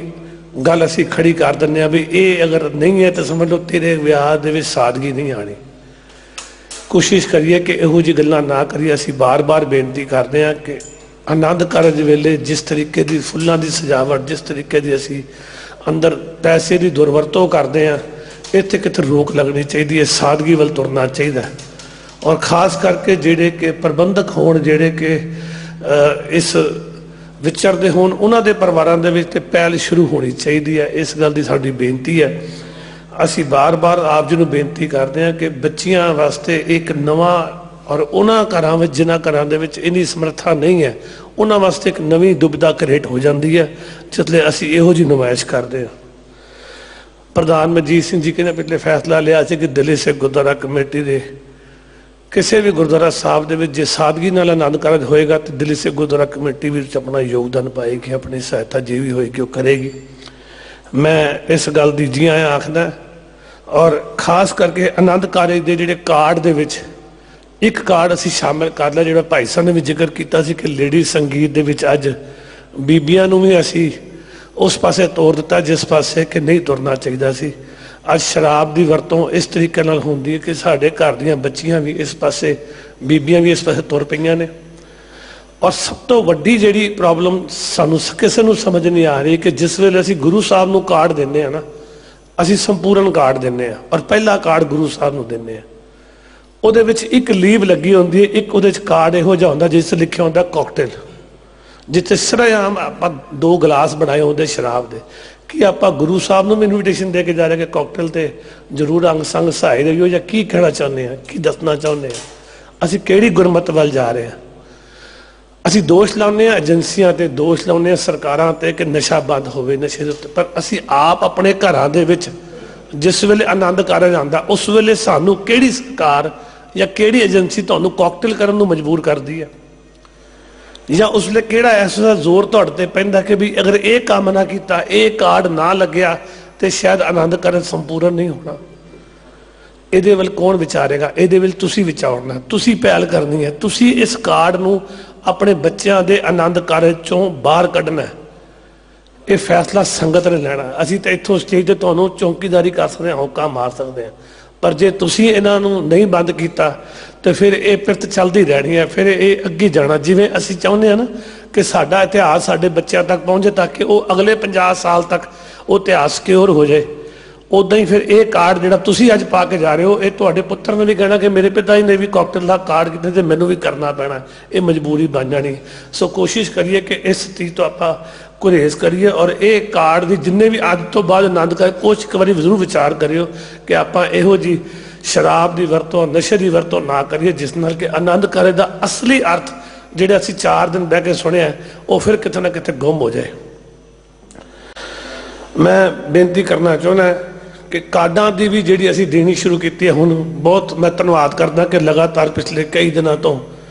ਗੱਲ ਅਸੀਂ ਖੜੀ ਕਰ ਦਿੰਦੇ ਆ ਵੀ ਇਹ ਅਗਰ ਨਹੀਂ ਹੈ ਤਾਂ ਸਮਝ ਲਓ ਤੇਰੇ ਵਿਆਹ ਦੇ ਵਿੱਚ ਸਾਦਗੀ ਨਹੀਂ ਆਣੀ। ਕੋਸ਼ਿਸ਼ ਕਰੀਏ ਕਿ ਇਹੋ ਜਿਹੀ ਗੱਲਾਂ ਨਾ ਕਰੀਏ। ਅਸੀਂ ਬਾਰ-ਬਾਰ ਬੇਨਤੀ ਕਰਦੇ ਹਾਂ ਕਿ ਆਨੰਦ ਕਾਰਜ ਵੇਲੇ ਜਿਸ ਤਰੀਕੇ ਦੀ ਫੁੱਲਾਂ ਦੀ ਸਜਾਵਟ, ਜਿਸ ਤਰੀਕੇ ਦੀ ਅਸੀਂ ਅੰਦਰ ਪੈਸੇ ਦੀ ਦੁਰਵਰਤੋਂ ਕਰਦੇ ਹਾਂ, ਇੱਥੇ ਕਿਤੇ ਰੋਕ ਲੱਗਣੀ ਚਾਹੀਦੀ ਹੈ, ਸਾਦਗੀ ਵੱਲ ਤੁਰਨਾ ਚਾਹੀਦਾ। ਔਰ ਖਾਸ ਕਰਕੇ ਜਿਹੜੇ ਕਿ ਪ੍ਰਬੰਧਕ ਹੋਣ, ਜਿਹੜੇ ਕਿ ਇਸ ਵਿਚਰਦੇ ਹੋਣ, ਉਹਨਾਂ ਦੇ ਪਰਿਵਾਰਾਂ ਦੇ ਵਿੱਚ ਤੇ ਪਹਿਲ ਸ਼ੁਰੂ ਹੋਣੀ ਚਾਹੀਦੀ ਹੈ। ਇਸ ਗੱਲ ਦੀ ਸਾਡੀ ਬੇਨਤੀ ਹੈ। ਅਸੀਂ ਬਾਰ-ਬਾਰ ਆਪ ਜੀ ਨੂੰ ਬੇਨਤੀ ਕਰਦੇ ਹਾਂ ਕਿ ਬੱਚੀਆਂ ਵਾਸਤੇ ਇੱਕ ਨਵਾਂ, ਔਰ ਉਹਨਾਂ ਘਰਾਂ ਵਿੱਚ ਜਿਨ੍ਹਾਂ ਘਰਾਂ ਦੇ ਵਿੱਚ ਇੰਨੀ ਸਮਰੱਥਾ ਨਹੀਂ ਹੈ, ਉਹਨਾਂ ਵਾਸਤੇ ਇੱਕ ਨਵੀਂ ਦੁਬਿਧਾ ਕ੍ਰੀਏਟ ਹੋ ਜਾਂਦੀ ਹੈ ਜਿਸਲੇ ਅਸੀਂ ਇਹੋ ਜਿਹੀ ਨੁਮਾਇਸ਼ ਕਰਦੇ ਹਾਂ। ਪ੍ਰਧਾਨ ਮਨਜੀਤ ਸਿੰਘ ਜੀ ਨੇ ਪਿਛਲੇ ਫੈਸਲਾ ਲਿਆ ਸੀ ਕਿ ਦਿੱਲੀ ਸਿੱਖ ਗੁਰਦੁਆਰਾ ਕਮੇਟੀ ਦੇ ਕਿਸੇ ਵੀ ਗੁਰਦੁਆਰਾ ਸਾਹਿਬ ਦੇ ਵਿੱਚ ਜੇ ਸਾਦਗੀ ਨਾਲ ਆਨੰਦ ਕਾਰਜ ਹੋਏਗਾ ਤਾਂ ਦਿੱਲੀ ਸਿੱਖ ਗੁਰਦੁਆਰਾ ਕਮੇਟੀ ਵਿੱਚ ਆਪਣਾ ਯੋਗਦਾਨ ਪਾਏਗੀ, ਆਪਣੀ ਸਹਾਇਤਾ ਜੇ ਵੀ ਹੋਏਗੀ ਉਹ ਕਰੇਗੀ। ਮੈਂ ਇਸ ਗੱਲ ਦੀ ਜੀ ਆਇਆਂ ਆਖਦਾ। ਔਰ ਖਾਸ ਕਰਕੇ ਆਨੰਦ ਕਾਰਜ ਦੇ ਜਿਹੜੇ ਕਾਰਡ ਦੇ ਵਿੱਚ ਇੱਕ ਕਾਰਡ ਅਸੀਂ ਸ਼ਾਮਿਲ ਕਰ ਲਿਆ, ਜਿਹੜਾ ਭਾਈ ਸਾਹਿਬ ਨੇ ਵੀ ਜ਼ਿਕਰ ਕੀਤਾ ਸੀ ਕਿ ਲੇਡੀ ਸੰਗੀਤ ਦੇ ਵਿੱਚ ਅੱਜ ਬੀਬੀਆਂ ਨੂੰ ਵੀ ਅਸੀਂ ਉਸ ਪਾਸੇ ਤੋਰ ਦਿੱਤਾ ਜਿਸ ਪਾਸੇ ਕਿ ਨਹੀਂ ਤੁਰਨਾ ਚਾਹੀਦਾ ਸੀ। ਅੱਜ ਸ਼ਰਾਬ ਦੀ ਵਰਤੋਂ ਇਸ ਤਰੀਕੇ ਨਾਲ ਹੁੰਦੀ ਹੈ ਕਿ ਸਾਡੇ ਘਰ ਦੀਆਂ ਬੱਚੀਆਂ ਵੀ ਇਸ ਪਾਸੇ, ਬੀਬੀਆਂ ਵੀ ਇਸ ਪਾਸੇ ਤੁਰ ਪਈਆਂ ਨੇ। ਔਰ ਸਭ ਤੋਂ ਵੱਡੀ ਜਿਹੜੀ ਪ੍ਰੋਬਲਮ ਸਾਨੂੰ ਕਿਸੇ ਨੂੰ ਸਮਝ ਨਹੀਂ ਆ ਰਹੀ ਕਿ ਜਿਸ ਵੇਲੇ ਅਸੀਂ ਗੁਰੂ ਸਾਹਿਬ ਨੂੰ ਕਾਰਡ ਦਿੰਦੇ ਹਾਂ ਨਾ, ਅਸੀਂ ਸੰਪੂਰਨ ਕਾਰਡ ਦਿੰਦੇ ਹਾਂ ਔਰ ਪਹਿਲਾ ਕਾਰਡ ਗੁਰੂ ਸਾਹਿਬ ਨੂੰ ਦਿੰਦੇ ਹਾਂ। ਉਹਦੇ ਵਿੱਚ ਇੱਕ ਲੀਵ ਲੱਗੀ ਹੁੰਦੀ ਹੈ, ਇੱਕ ਉਹਦੇ 'ਚ ਕਾਰਡ ਇਹੋ ਜਿਹਾ ਹੁੰਦਾ ਜਿਸ 'ਤੇ ਲਿਖਿਆ ਹੁੰਦਾ ਕਾਕਟੇਲ, ਜਿੱਥੇ ਸਰੇਆਮ ਆਪਾਂ 2 ਗਲਾਸ ਬਣਾਏ ਹੁੰਦੇ ਸ਼ਰਾਬ ਦੇ। ਕਿ ਆਪਾਂ ਗੁਰੂ ਸਾਹਿਬ ਨੂੰ ਵੀ ਇਨਵੀਟੇਸ਼ਨ ਦੇ ਕੇ ਜਾ ਰਹੇ ਕਿ ਕਾਕਟੇਲ ਤੇ ਜ਼ਰੂਰ ਅੰਗ ਸੰਗ ਸਹਾਈ ਦੇਈਓ, ਜਾਂ ਕੀ ਕਹਿਣਾ ਚਾਹੁੰਦੇ ਹਾਂ, ਕੀ ਦੱਸਣਾ ਚਾਹੁੰਦੇ ਹਾਂ, ਅਸੀਂ ਕਿਹੜੀ ਗੁਰਮਤ ਵੱਲ ਜਾ ਰਹੇ ਹਾਂ। ਅਸੀਂ ਦੋਸ਼ ਲਾਉਂਦੇ ਹਾਂ ਏਜੰਸੀਆਂ ਤੇ, ਦੋਸ਼ ਲਾਉਂਦੇ ਹਾਂ ਸਰਕਾਰਾਂ ਤੇ ਕਿ ਨਸ਼ਾ ਬੰਦ ਹੋਵੇ, ਨਸ਼ੇ ਦੇ ਉੱਤੇ, ਪਰ ਅਸੀਂ ਆਪ ਆਪਣੇ ਘਰਾਂ ਦੇ ਵਿੱਚ ਜਿਸ ਵੇਲੇ ਆਨੰਦ ਕਾਰਜ ਆਉਂਦਾ ਉਸ ਵੇਲੇ ਸਾਨੂੰ ਕਿਹੜੀ ਸਰਕਾਰ ਜਾਂ ਕਿਹੜੀ ਏਜੰਸੀ ਤੁਹਾਨੂੰ ਕਾਕਟੇਲ ਕਰਨ ਨੂੰ ਮਜਬੂਰ ਕਰਦੀ ਹੈ, ਜਾਂ ਉਸ ਵੇਲੇ ਕਿਹੜਾ ਐਸਾ ਜ਼ੋਰ ਤੁਹਾਡੇ ਤੇ ਪੈਂਦਾ ਕਿ ਵੀ ਅਗਰ ਇਹ ਕੰਮ ਨਾ ਕੀਤਾ, ਇਹ ਕਾਰਡ ਨਾ ਲੱਗਿਆ ਤੇ ਸ਼ਾਇਦ ਆਨੰਦ ਕਾਰਜ ਸੰਪੂਰਨ ਨਹੀਂ ਹੋਣਾ। ਇਹਦੇ ਵੱਲ ਕੌਣ ਵਿਚਾਰੇਗਾ? ਇਹਦੇ ਵਿੱਚ ਤੁਸੀਂ ਵਿਚਾਰਨਾ, ਤੁਸੀਂ ਪਹਿਲ ਕਰਨੀ ਹੈ। ਤੁਸੀਂ ਇਸ ਕਾਰਡ ਨੂੰ ਆਪਣੇ ਬੱਚਿਆਂ ਦੇ ਆਨੰਦ ਕਾਰਜ ਚੋਂ ਬਾਹਰ ਕੱਢਣਾ। ਇਹ ਫੈਸਲਾ ਸੰਗਤ ਨੇ ਲੈਣਾ। ਅਸੀਂ ਤਾਂ ਇੱਥੋਂ ਸਟੇਜ ਤੇ ਤੁਹਾਨੂੰ ਚੌਕੀਦਾਰੀ ਕਰ ਸਕਦੇ ਹਾਂ, ਹੋਕਾ ਮਾਰ ਸਕਦੇ ਹਾਂ, ਪਰ ਜੇ ਤੁਸੀਂ ਇਹਨਾਂ ਨੂੰ ਨਹੀਂ ਬੰਦ ਕੀਤਾ ਤੇ ਫਿਰ ਇਹ ਪਿਰਤ ਚੱਲਦੀ ਰਹਿਣੀ ਹੈ, ਫਿਰ ਇਹ ਅੱਗੇ ਜਾਣਾ। ਜਿਵੇਂ ਅਸੀਂ ਚਾਹੁੰਦੇ ਹਾਂ ਨਾ ਕਿ ਸਾਡਾ ਇਤਿਹਾਸ ਸਾਡੇ ਬੱਚਿਆਂ ਤੱਕ ਪਹੁੰਚੇ ਤਾਂ ਕਿ ਉਹ ਅਗਲੇ 50 ਸਾਲ ਤੱਕ ਉਹ ਇਤਿਹਾਸ ਸਿਕਿਉਰ ਹੋ ਜਾਏ, ਉੱਦਾਂ ਹੀ ਫਿਰ ਇਹ ਕਾਰਡ ਜਿਹੜਾ ਤੁਸੀਂ ਅੱਜ ਪਾ ਕੇ ਜਾ ਰਹੇ ਹੋ, ਇਹ ਤੁਹਾਡੇ ਪੁੱਤਰ ਨੇ ਵੀ ਕਹਿਣਾ ਕਿ ਮੇਰੇ ਪਿਤਾ ਜੀ ਨੇ ਵੀ ਕਾਕਟੇਲ ਦਾ ਕਾਰਡ ਕੀਤਾ ਤੇ ਮੈਨੂੰ ਵੀ ਕਰਨਾ ਪੈਣਾ, ਇਹ ਮਜਬੂਰੀ ਬਣ ਜਾਣੀ। ਸੋ ਕੋਸ਼ਿਸ਼ ਕਰੀਏ ਕਿ ਇਸ ਚੀਜ਼ ਤੋਂ ਆਪਾਂ ਗੁਰੇਜ਼ ਕਰੀਏ ਔਰ ਇਹ ਕਾਰਡ ਦੀ ਜਿੰਨੇ ਵੀ ਅੱਜ ਤੋਂ ਬਾਅਦ ਆਨੰਦ ਕਾਰਜ ਕੁਛ ਇੱਕ ਵਾਰੀ ਜ਼ਰੂਰ ਵਿਚਾਰ ਕਰਿਓ ਕਿ ਆਪਾਂ ਇਹੋ ਜਿਹੀ ਸ਼ਰਾਬ ਦੀ ਵਰਤੋਂ, ਨਸ਼ੇ ਦੀ ਵਰਤੋਂ ਨਾ ਕਰੀਏ ਜਿਸ ਨਾਲ ਕਿ ਆਨੰਦ ਕਾਰਜ ਦਾ ਅਸਲੀ ਅਰਥ ਜਿਹੜਾ ਅਸੀਂ 4 ਦਿਨ ਬਹਿ ਕੇ ਸੁਣਿਆ ਉਹ ਫਿਰ ਕਿਤੇ ਨਾ ਕਿਤੇ ਗੁੰਮ ਹੋ ਜਾਏ। ਮੈਂ ਬੇਨਤੀ ਕਰਨਾ ਚਾਹੁੰਦਾ ਕਿ ਕਾਰਡਾਂ ਦੀ ਵੀ ਜਿਹੜੀ ਅਸੀਂ ਦੇਣੀ ਸ਼ੁਰੂ ਕੀਤੀ ਹੈ ਹੁਣ, ਬਹੁਤ ਮੈਂ ਧੰਨਵਾਦ ਕਰਦਾ ਕਿ ਲਗਾਤਾਰ ਪਿਛਲੇ ਕਈ ਦਿਨਾਂ ਤੋਂ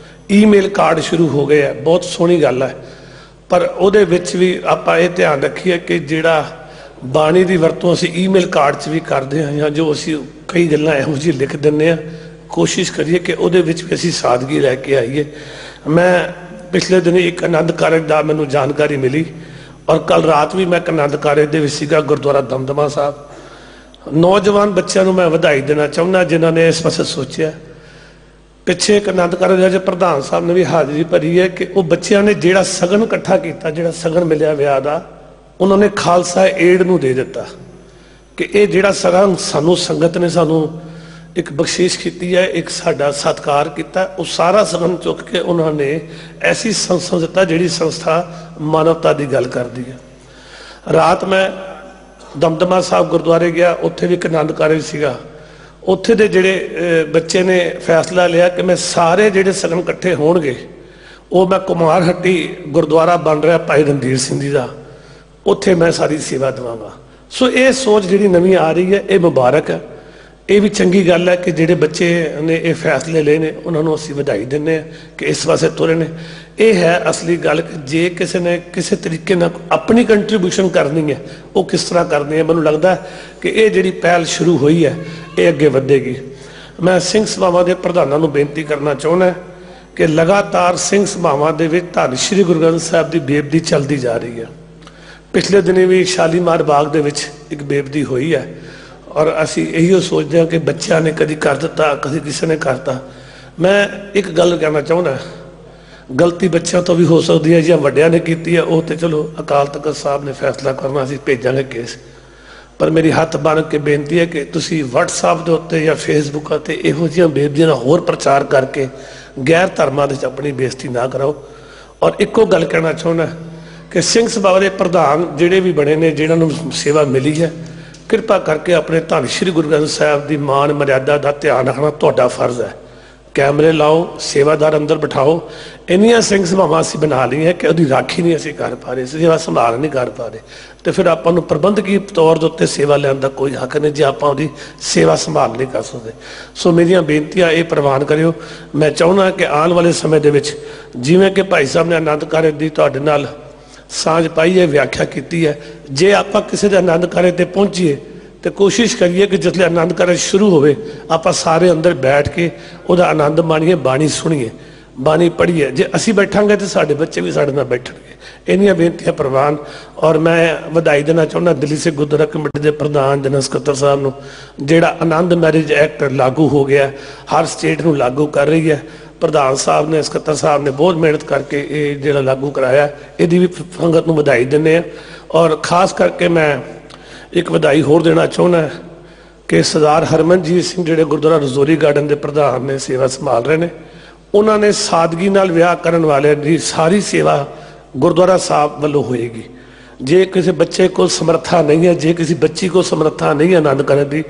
ਈਮੇਲ ਕਾਰਡ ਸ਼ੁਰੂ ਹੋ ਗਏ ਹੈ, ਬਹੁਤ ਸੋਹਣੀ ਗੱਲ ਹੈ। ਪਰ ਉਹਦੇ ਵਿੱਚ ਵੀ ਆਪਾਂ ਇਹ ਧਿਆਨ ਰੱਖੀਏ ਕਿ ਜਿਹੜਾ ਬਾਣੀ ਦੀ ਵਰਤੋਂ ਅਸੀਂ ਈਮੇਲ ਕਾਰਡ 'ਚ ਵੀ ਕਰਦੇ ਹਾਂ ਜਾਂ ਜੋ ਅਸੀਂ ਕਈ ਗੱਲਾਂ ਇਹੋ ਜਿਹੀ ਲਿਖ ਦਿੰਦੇ ਹਾਂ, ਕੋਸ਼ਿਸ਼ ਕਰੀਏ ਕਿ ਉਹਦੇ ਵਿੱਚ ਵੀ ਅਸੀਂ ਸਾਦਗੀ ਲੈ ਕੇ ਆਈਏ। ਮੈਂ ਪਿਛਲੇ ਦਿਨ ਇੱਕ ਆਨੰਦ ਕਾਰਜ ਦਾ ਮੈਨੂੰ ਜਾਣਕਾਰੀ ਮਿਲੀ ਔਰ ਕੱਲ ਰਾਤ ਵੀ ਮੈਂ ਇੱਕ ਆਨੰਦ ਕਾਰਜ ਦੇ ਵਿੱਚ ਸੀਗਾ ਗੁਰਦੁਆਰਾ ਦਮਦਮਾ ਸਾਹਿਬ। ਨੌਜਵਾਨ ਬੱਚਿਆਂ ਨੂੰ ਮੈਂ ਵਧਾਈ ਦੇਣਾ ਚਾਹੁੰਦਾ ਜਿਨ੍ਹਾਂ ਨੇ ਇਸ ਪਾਸੇ ਸੋਚਿਆ। ਪਿੱਛੇ ਇੱਕ ਆਨੰਦ ਕਾਰਜ ਦੇ ਪ੍ਰਧਾਨ ਸਾਹਿਬ ਨੇ ਵੀ ਹਾਜ਼ਰੀ ਭਰੀ ਹੈ ਕਿ ਉਹ ਬੱਚਿਆਂ ਨੇ ਜਿਹੜਾ ਸਗਨ ਇਕੱਠਾ ਕੀਤਾ, ਜਿਹੜਾ ਸਗਨ ਮਿਲਿਆ ਵਿਆਹ ਦਾ, ਉਹਨਾਂ ਨੇ ਖਾਲਸਾ ਏਡ ਨੂੰ ਦੇ ਦਿੱਤਾ ਕਿ ਇਹ ਜਿਹੜਾ ਸਗਨ ਸਾਨੂੰ ਸੰਗਤ ਨੇ ਸਾਨੂੰ ਇੱਕ ਬਖਸ਼ਿਸ਼ ਕੀਤੀ ਹੈ, ਇੱਕ ਸਾਡਾ ਸਤਿਕਾਰ ਕੀਤਾ, ਉਹ ਸਾਰਾ ਸਗਨ ਚੁੱਕ ਕੇ ਉਹਨਾਂ ਨੇ ਐਸੀ ਸੰਸਥਾ ਦਿੱਤਾ ਜਿਹੜੀ ਸੰਸਥਾ ਮਾਨਵਤਾ ਦੀ ਗੱਲ ਕਰਦੀ ਹੈ। ਰਾਤ ਮੈਂ ਦਮਦਮਾ ਸਾਹਿਬ ਗੁਰਦੁਆਰੇ ਗਿਆ, ਉੱਥੇ ਵੀ ਇੱਕ ਆਨੰਦ ਕਾਰਜ ਸੀਗਾ। ਉੱਥੇ ਦੇ ਜਿਹੜੇ ਬੱਚੇ ਨੇ ਫੈਸਲਾ ਲਿਆ ਕਿ ਮੈਂ ਸਾਰੇ ਜਿਹੜੇ ਸਗਨ ਇਕੱਠੇ ਹੋਣਗੇ ਉਹ ਮੈਂ ਕੁਮਾਰ ਹੱਟੀ ਗੁਰਦੁਆਰਾ ਬਣ ਰਿਹਾ ਭਾਈ ਰਣਧੀਰ ਸਿੰਘ ਜੀ ਦਾ, ਉੱਥੇ ਮੈਂ ਸਾਰੀ ਸੇਵਾ ਦੇਵਾਂਗਾ। ਸੋ ਇਹ ਸੋਚ ਜਿਹੜੀ ਨਵੀਂ ਆ ਰਹੀ ਹੈ ਇਹ ਮੁਬਾਰਕ ਹੈ। ਇਹ ਵੀ ਚੰਗੀ ਗੱਲ ਹੈ ਕਿ ਜਿਹੜੇ ਬੱਚੇ ਨੇ ਇਹ ਫੈਸਲੇ ਲਏ ਨੇ ਉਹਨਾਂ ਨੂੰ ਅਸੀਂ ਵਧਾਈ ਦਿੰਦੇ ਹਾਂ ਕਿ ਇਸ ਪਾਸੇ ਤੁਰੇ ਨੇ। ਇਹ ਹੈ ਅਸਲੀ ਗੱਲ ਕਿ ਜੇ ਕਿਸੇ ਨੇ ਕਿਸੇ ਤਰੀਕੇ ਨਾਲ ਆਪਣੀ ਕੰਟਰੀਬਿਊਸ਼ਨ ਕਰਨੀ ਹੈ ਉਹ ਕਿਸ ਤਰ੍ਹਾਂ ਕਰਨੀ ਹੈ। ਮੈਨੂੰ ਲੱਗਦਾ ਕਿ ਇਹ ਜਿਹੜੀ ਪਹਿਲ ਸ਼ੁਰੂ ਹੋਈ ਹੈ ਇਹ ਅੱਗੇ ਵਧੇਗੀ। ਮੈਂ ਸਿੰਘ ਸਭਾਵਾਂ ਦੇ ਪ੍ਰਧਾਨਾਂ ਨੂੰ ਬੇਨਤੀ ਕਰਨਾ ਚਾਹੁੰਦਾ ਕਿ ਲਗਾਤਾਰ ਸਿੰਘ ਸਭਾਵਾਂ ਦੇ ਵਿੱਚ ਧੰਨ ਸ਼੍ਰੀ ਗੁਰੂ ਗ੍ਰੰਥ ਸਾਹਿਬ ਦੀ ਬੇਅਦਬੀ ਚੱਲਦੀ ਜਾ ਰਹੀ ਹੈ। ਪਿਛਲੇ ਦਿਨੀ ਵੀ ਸ਼ਾਲੀਮਾਰ ਬਾਗ ਦੇ ਵਿੱਚ ਇੱਕ ਬੇਅਦਬੀ ਹੋਈ ਹੈ ਔਰ ਅਸੀਂ ਇਹੀ ਸੋਚਦੇ ਹਾਂ ਕਿ ਬੱਚਿਆਂ ਨੇ ਕਦੀ ਕਰ ਦਿੱਤਾ, ਕਦੀ ਕਿਸੇ ਨੇ ਕਰਤਾ। ਮੈਂ ਇੱਕ ਗੱਲ ਕਹਿਣਾ ਚਾਹੁੰਦਾ, ਗਲਤੀ ਬੱਚਿਆਂ ਤੋਂ ਵੀ ਹੋ ਸਕਦੀ ਹੈ ਜਾਂ ਵੱਡਿਆਂ ਨੇ ਕੀਤੀ ਹੈ, ਉਹ ਤੇ ਚਲੋ ਅਕਾਲ ਤਖਤ ਸਾਹਿਬ ਨੇ ਫੈਸਲਾ ਕਰਨਾ, ਅਸੀਂ ਭੇਜਾਂਗੇ ਕੇਸ। ਪਰ ਮੇਰੀ ਹੱਥ ਬੰਨ੍ਹ ਕੇ ਬੇਨਤੀ ਹੈ ਕਿ ਤੁਸੀਂ WhatsApp ਦੇ ਉੱਤੇ ਜਾਂ Facebook ਤੇ ਇਹੋ ਜਿਹੀਆਂ ਬੇਅਦਬੀਆਂ ਦਾ ਹੋਰ ਪ੍ਰਚਾਰ ਕਰਕੇ ਗੈਰ ਧਰਮਾਂ ਦੇ ਵਿੱਚ ਆਪਣੀ ਬੇਇੱਜ਼ਤੀ ਨਾ ਕਰਾਓ। ਔਰ ਇੱਕੋ ਗੱਲ ਕਹਿਣਾ ਚਾਹੁੰਦਾ ਕਿ ਸਿੰਘ ਸਭਾ ਦੇ ਪ੍ਰਧਾਨ ਜਿਹੜੇ ਵੀ ਬਣੇ ਨੇ, ਜਿਹਨਾਂ ਨੂੰ ਸੇਵਾ ਮਿਲੀ ਹੈ, ਕਿਰਪਾ ਕਰਕੇ ਆਪਣੇ ਧੰਨ ਸ਼੍ਰੀ ਗੁਰੂ ਗ੍ਰੰਥ ਸਾਹਿਬ ਦੀ ਮਾਨ ਮਰਿਆਦਾ ਦਾ ਧਿਆਨ ਰੱਖਣਾ ਤੁਹਾਡਾ ਫਰਜ਼ ਹੈ। ਕੈਮਰੇ ਲਾਓ, ਸੇਵਾਦਾਰ ਅੰਦਰ ਬਿਠਾਓ। ਇੰਨੀਆਂ ਸਿੰਘ ਸਭਾਵਾਂ ਅਸੀਂ ਬਣਾ ਲਈਆਂ ਕਿ ਉਹਦੀ ਰਾਖੀ ਨਹੀਂ ਅਸੀਂ ਕਰ ਪਾ ਰਹੇ, ਸੇਵਾ ਸੰਭਾਲ ਨਹੀਂ ਕਰ ਪਾ ਰਹੇ, ਤੇ ਫਿਰ ਆਪਾਂ ਨੂੰ ਪ੍ਰਬੰਧਕੀ ਤੌਰ ਦੇ ਉੱਤੇ ਸੇਵਾ ਲੈਣ ਦਾ ਕੋਈ ਹੱਕ ਨਹੀਂ ਜੇ ਆਪਾਂ ਉਹਦੀ ਸੇਵਾ ਸੰਭਾਲ ਨਹੀਂ ਕਰ ਸਕਦੇ। ਸੋ ਮੇਰੀਆਂ ਬੇਨਤੀਆਂ ਇਹ ਪ੍ਰਵਾਨ ਕਰਿਓ। ਮੈਂ ਚਾਹੁੰਦਾ ਕਿ ਆਉਣ ਵਾਲੇ ਸਮੇਂ ਦੇ ਵਿੱਚ ਜਿਵੇਂ ਕਿ ਭਾਈ ਸਾਹਿਬ ਨੇ ਆਨੰਦ ਕਾਰਜ ਦੀ ਤੁਹਾਡੇ ਨਾਲ ਸਾਂਝ ਪਾਈ ਹੈ, ਵਿਆਖਿਆ ਕੀਤੀ ਹੈ, ਜੇ ਆਪਾਂ ਕਿਸੇ ਦੇ ਆਨੰਦ ਕਾਰਜ ਤੇ ਪਹੁੰਚੀਏ ਤੇ ਕੋਸ਼ਿਸ਼ ਕਰੀਏ ਕਿ ਜਿਸਲੇ ਆਨੰਦ ਕਾਰਜ ਸ਼ੁਰੂ ਹੋਵੇ ਆਪਾਂ ਸਾਰੇ ਅੰਦਰ ਬੈਠ ਕੇ ਉਹਦਾ ਆਨੰਦ ਮਾਣੀਏ, ਬਾਣੀ ਸੁਣੀਏ, ਬਾਣੀ ਪੜ੍ਹੀਏ। ਜੇ ਅਸੀਂ ਬੈਠਾਂਗੇ ਤੇ ਸਾਡੇ ਬੱਚੇ ਵੀ ਸਾਡੇ ਨਾਲ ਬੈਠਣਗੇ। ਇੰਨੀਆਂ ਬੇਨਤੀਆਂ ਪ੍ਰਵਾਨ। ਔਰ ਮੈਂ ਵਧਾਈ ਦੇਣਾ ਚਾਹੁੰਦਾ ਦਿੱਲੀ ਸਿੱਖ ਗੁਰਦੁਆਰਾ ਕਮੇਟੀ ਦੇ ਪ੍ਰਧਾਨ ਜਨਰਲ ਸਕੱਤਰ ਸਾਹਿਬ ਨੂੰ, ਜਿਹੜਾ ਆਨੰਦ ਮੈਰਿਜ ਐਕਟ ਲਾਗੂ ਹੋ ਗਿਆ, ਹਰ ਸਟੇਟ ਨੂੰ ਲਾਗੂ ਕਰ ਰਹੀ ਹੈ। ਪ੍ਰਧਾਨ ਸਾਹਿਬ ਨੇ, ਸਕੱਤਰ ਸਾਹਿਬ ਨੇ ਬਹੁਤ ਮਿਹਨਤ ਕਰਕੇ ਇਹ ਜਿਹੜਾ ਲਾਗੂ ਕਰਾਇਆ, ਇਹਦੀ ਵੀ ਸੰਗਤ ਨੂੰ ਵਧਾਈ ਦਿੰਦੇ ਆ। ਔਰ ਖਾਸ ਕਰਕੇ ਮੈਂ ਇੱਕ ਵਧਾਈ ਹੋਰ ਦੇਣਾ ਚਾਹੁੰਦਾ ਕਿ ਸਰਦਾਰ ਹਰਮਨਜੀਤ ਸਿੰਘ ਜਿਹੜੇ ਗੁਰਦੁਆਰਾ ਰਜੌਰੀ ਗਾਰਡਨ ਦੇ ਪ੍ਰਧਾਨ ਨੇ, ਸੇਵਾ ਸੰਭਾਲ ਰਹੇ ਨੇ, ਉਹਨਾਂ ਨੇ ਸਾਦਗੀ ਨਾਲ ਵਿਆਹ ਕਰਨ ਵਾਲਿਆਂ ਦੀ ਸਾਰੀ ਸੇਵਾ ਗੁਰਦੁਆਰਾ ਸਾਹਿਬ ਵੱਲੋਂ ਹੋਏਗੀ। ਜੇ ਕਿਸੇ ਬੱਚੇ ਕੋਲ ਸਮਰੱਥਾ ਨਹੀਂ ਹੈ, ਜੇ ਕਿਸੇ ਬੱਚੀ ਕੋਲ ਸਮਰੱਥਾ ਨਹੀਂ ਹੈ ਆਨੰਦ ਕਰਨ ਦੀ,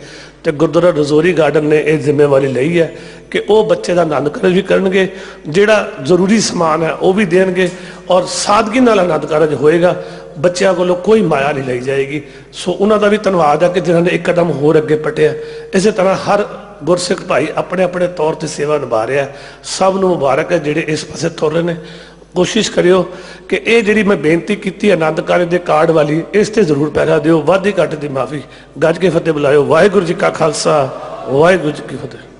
ਤੇ ਗੁਰਦੁਆਰਾ ਰਜੌਰੀ ਗਾਰਡਨ ਨੇ ਇਹ ਜ਼ਿੰਮੇਵਾਰੀ ਲਈ ਹੈ ਕਿ ਉਹ ਬੱਚੇ ਦਾ ਆਨੰਦ ਕਾਰਜ ਵੀ ਕਰਨਗੇ, ਜਿਹੜਾ ਜ਼ਰੂਰੀ ਸਮਾਨ ਹੈ ਉਹ ਵੀ ਦੇਣਗੇ, ਔਰ ਸਾਦਗੀ ਨਾਲ ਆਨੰਦ ਕਾਰਜ ਹੋਏਗਾ। ਬੱਚਿਆਂ ਕੋਲੋਂ ਕੋਈ ਮਾਇਆ ਨਹੀਂ ਲਈ ਜਾਏਗੀ। ਸੋ ਉਹਨਾਂ ਦਾ ਵੀ ਧੰਨਵਾਦ ਹੈ ਕਿ ਜਿਨ੍ਹਾਂ ਨੇ ਇੱਕ ਕਦਮ ਹੋਰ ਅੱਗੇ ਪਟਿਆ। ਇਸੇ ਤਰ੍ਹਾਂ ਹਰ ਗੁਰਸਿੱਖ ਭਾਈ ਆਪਣੇ ਆਪਣੇ ਤੌਰ ਤੇ ਸੇਵਾ ਨਿਭਾ ਰਿਹਾ। ਸਭ ਨੂੰ ਮੁਬਾਰਕ ਹੈ ਜਿਹੜੇ ਇਸ ਪਾਸੇ ਤੁਰ ਰਹੇ ਨੇ। ਕੋਸ਼ਿਸ਼ ਕਰਿਓ ਕਿ ਇਹ ਜਿਹੜੀ ਮੈਂ ਬੇਨਤੀ ਕੀਤੀ ਆਨੰਦ ਕਾਰਜ ਦੇ ਕਾਰਡ ਵਾਲੀ, ਇਸ ਤੇ ਜ਼ਰੂਰ ਪਹਿਰਾ ਦਿਓ। ਵਾਧੀ ਘੱਟ ਦੀ ਮਾਫੀ। ਗੱਜ ਕੇ ਫਤਿਹ ਬੁਲਾਇਓ। ਵਾਹਿਗੁਰੂ ਜੀ ਕਾ ਖਾਲਸਾ, ਵਾਹਿਗੁਰੂ ਜੀ ਕੀ ਫਤਿਹ।